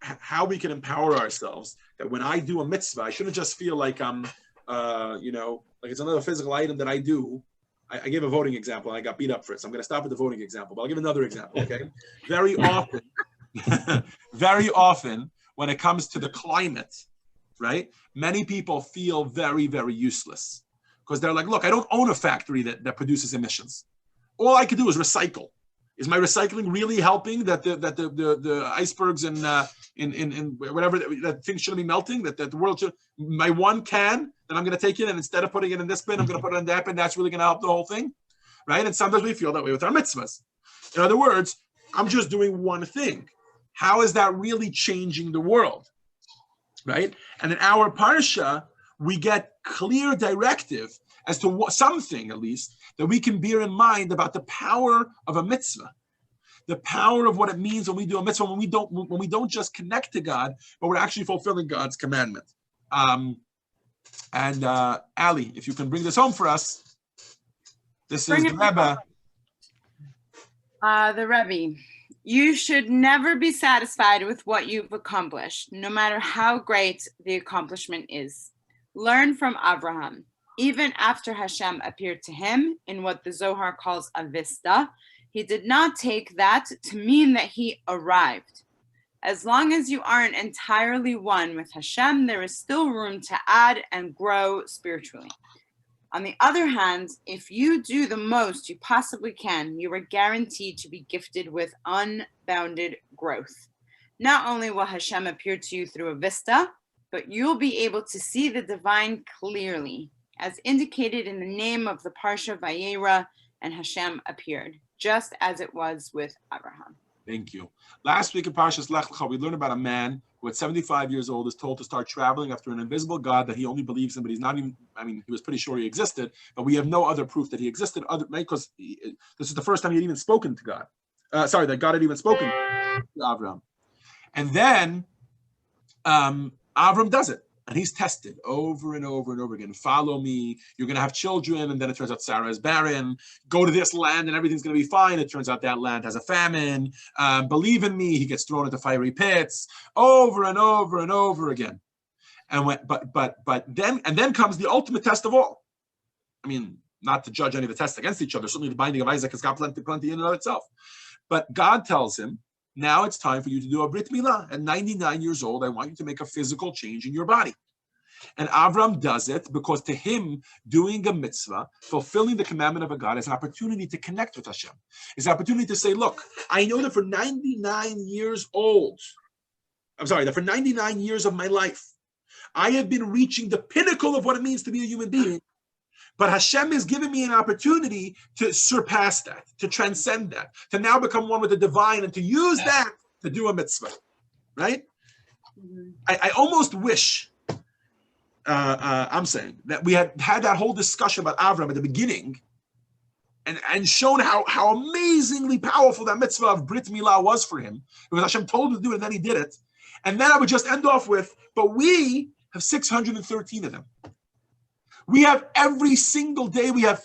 A: How we can empower ourselves that when I do a mitzvah, I shouldn't just feel like I'm, like it's another physical item that I do. I gave a voting example and I got beat up for it. So I'm going to stop with the voting example, but I'll give another example. Okay. Very often when it comes to the climate, right? Many people feel very, very useless because they're like, look, I don't own a factory that produces emissions. All I could do is recycle. Is my recycling really helping that the icebergs in whatever that things shouldn't be melting? That the world should, my one can that I'm going to take it and instead of putting it in this bin, I'm going to put it in that bin. That's really going to help the whole thing, right? And sometimes we feel that way with our mitzvahs. In other words, I'm just doing one thing. How is that really changing the world, right? And in our parsha, we get clear directive as to something, at least, that we can bear in mind about the power of a mitzvah, the power of what it means when we do a mitzvah, when we don't just connect to God, but we're actually fulfilling God's commandment. Ali, if you can bring this home for us, this is the Rebbe.
H: The Rebbe. You should never be satisfied with what you've accomplished, no matter how great the accomplishment is. Learn from Abraham. Even after Hashem appeared to him in what the Zohar calls a vista, he did not take that to mean that he arrived. As long as you aren't entirely one with Hashem, there is still room to add and grow spiritually. On the other hand, if you do the most you possibly can, you are guaranteed to be gifted with unbounded growth. Not only will Hashem appear to you through a vista, but you'll be able to see the divine clearly. as indicated in the name of the Parshat Vayera, and Hashem appeared, just as it was with Abraham.
A: Thank you. Last week in Parshas Lech Lecha, we learned about a man who at 75 years old is told to start traveling after an invisible God that he only believes in, but he's not even, I mean, he was pretty sure he existed, but we have no other proof that he existed, because this is the first time he had even spoken to God. That God had even spoken to Abraham. And then Avram does it, and he's tested over and over and over again. Follow me, you're going to have children, and then it turns out Sarah is barren. Go to this land and everything's going to be fine. It turns out that land has a famine. Believe in me, he gets thrown into fiery pits over and over and over again. And then comes the ultimate test of all. I mean, not to judge any of the tests against each other. Certainly the binding of Isaac has got plenty in and of itself. But God tells him, now it's time for you to do a Brit Milah. At 99 years old, I want you to make a physical change in your body. And Avram does it because to him, doing a mitzvah, fulfilling the commandment of a God, is an opportunity to connect with Hashem. It's an opportunity to say, look, I know that for 99 years that for 99 years of my life, I have been reaching the pinnacle of what it means to be a human being. But Hashem has given me an opportunity to surpass that, to transcend that, to now become one with the divine, and to use that to do a mitzvah, right? Mm-hmm. I almost wish, I'm saying, that we had that whole discussion about Avram at the beginning and shown how amazingly powerful that mitzvah of Brit Milah was for him, because Hashem told him to do it and then he did it. And then I would just end off with, but we have 613 of them. We have every single day, we have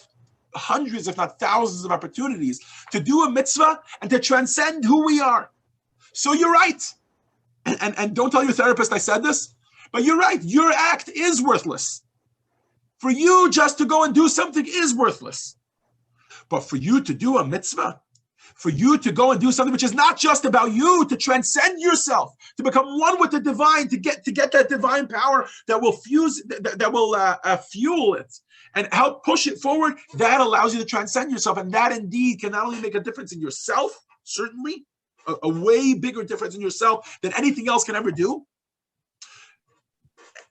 A: hundreds, if not thousands of opportunities to do a mitzvah and to transcend who we are. So you're right. And don't tell your therapist I said this, but you're right. Your act is worthless. For you just to go and do something is worthless. But for you to do a mitzvah, for you to go and do something which is not just about you, to transcend yourself, to become one with the divine, to get that divine power that will fuel it and help push it forward, that allows you to transcend yourself. And that indeed can not only make a difference in yourself, certainly, a way bigger difference in yourself than anything else can ever do.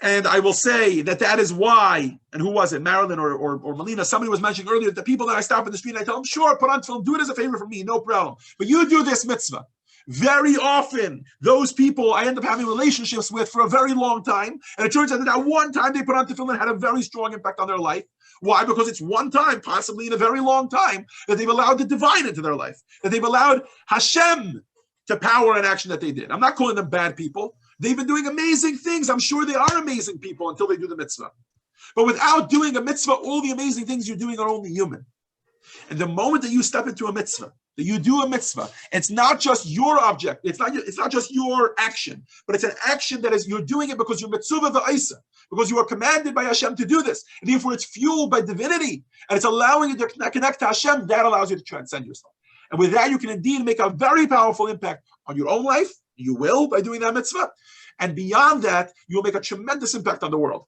A: And I will say that is why, and who was it, Marilyn or Melina, somebody was mentioning earlier, the people that I stop in the street and I tell them, sure, put on film, do it as a favor for me, no problem. But you do this mitzvah. Very often, those people I end up having relationships with for a very long time. And it turns out that one time they put on film and had a very strong impact on their life. Why? Because it's one time, possibly in a very long time, that they've allowed the divine into their life, that they've allowed Hashem to power an action that they did. I'm not calling them bad people. They've been doing amazing things. I'm sure they are amazing people until they do the mitzvah. But without doing a mitzvah, all the amazing things you're doing are only human. And the moment that you step into a mitzvah, that you do a mitzvah, it's not just your object. It's not just your action, but it's an action that is, you're doing it because you're mitzvah v'aisa, because you are commanded by Hashem to do this. And therefore it's fueled by divinity. And it's allowing you to connect to Hashem. That allows you to transcend yourself. And with that, you can indeed make a very powerful impact on your own life. You will by doing that mitzvah. And beyond that, you'll make a tremendous impact on the world.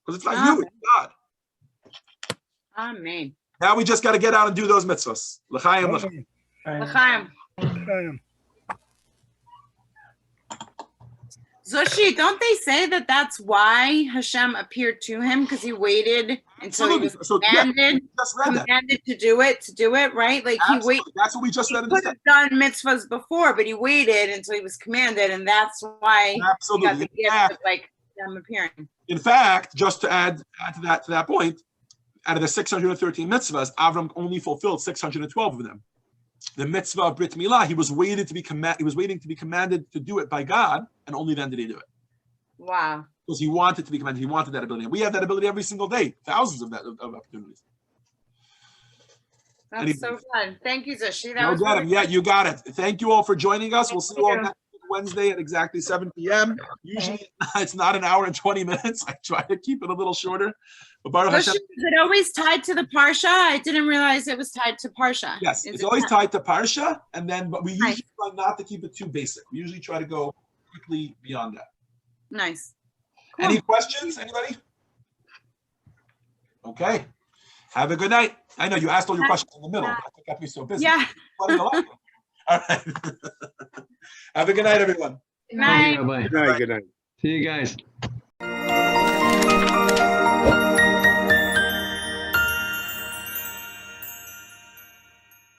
A: Because it's not you, it's God.
H: Amen.
A: Now we just got to get out and do those mitzvahs. L'chaim, l'chaim.
H: L'chaim. Zoshi, don't they say that that's why Hashem appeared to him? Because he waited until he was commanded to do it, right? Like
A: Absolutely.
H: he waited.
A: That's what we just read.
H: He could have done mitzvahs before, but he waited until he was commanded, and that's why
A: Absolutely.
H: he got the gift of like them appearing.
A: In fact, just to add to that point, out of the 613 mitzvahs, Avram only fulfilled 612 of them. The mitzvah of Brit Milah, he was waiting to be commanded to do it by God, and only then did he do it.
H: Wow.
A: Because he wanted to be commanded, he wanted that ability. And we have that ability every single day, thousands of opportunities.
H: That's so fun. Thank you, Zoshi.
A: Yeah, you got it. Thank you all for joining us. We'll see you all next Wednesday at exactly 7 p.m. Usually it's not an hour and 20 minutes. I try to keep it a little shorter. But Baruch Hashem,
H: is it always tied to the Parsha? I didn't realize it was tied to Parsha.
A: Yes, it's always tied to Parsha, but we usually try not to keep it too basic. We usually try to go quickly beyond that.
H: Nice. Cool.
A: Any questions? Anybody? Okay. Have a good night. I know you asked all your questions in the middle. But I got me so busy.
H: Yeah.
A: All right. Have a good night, everyone.
H: Good night.
F: Bye.
B: Good night. Good night.
F: See you guys.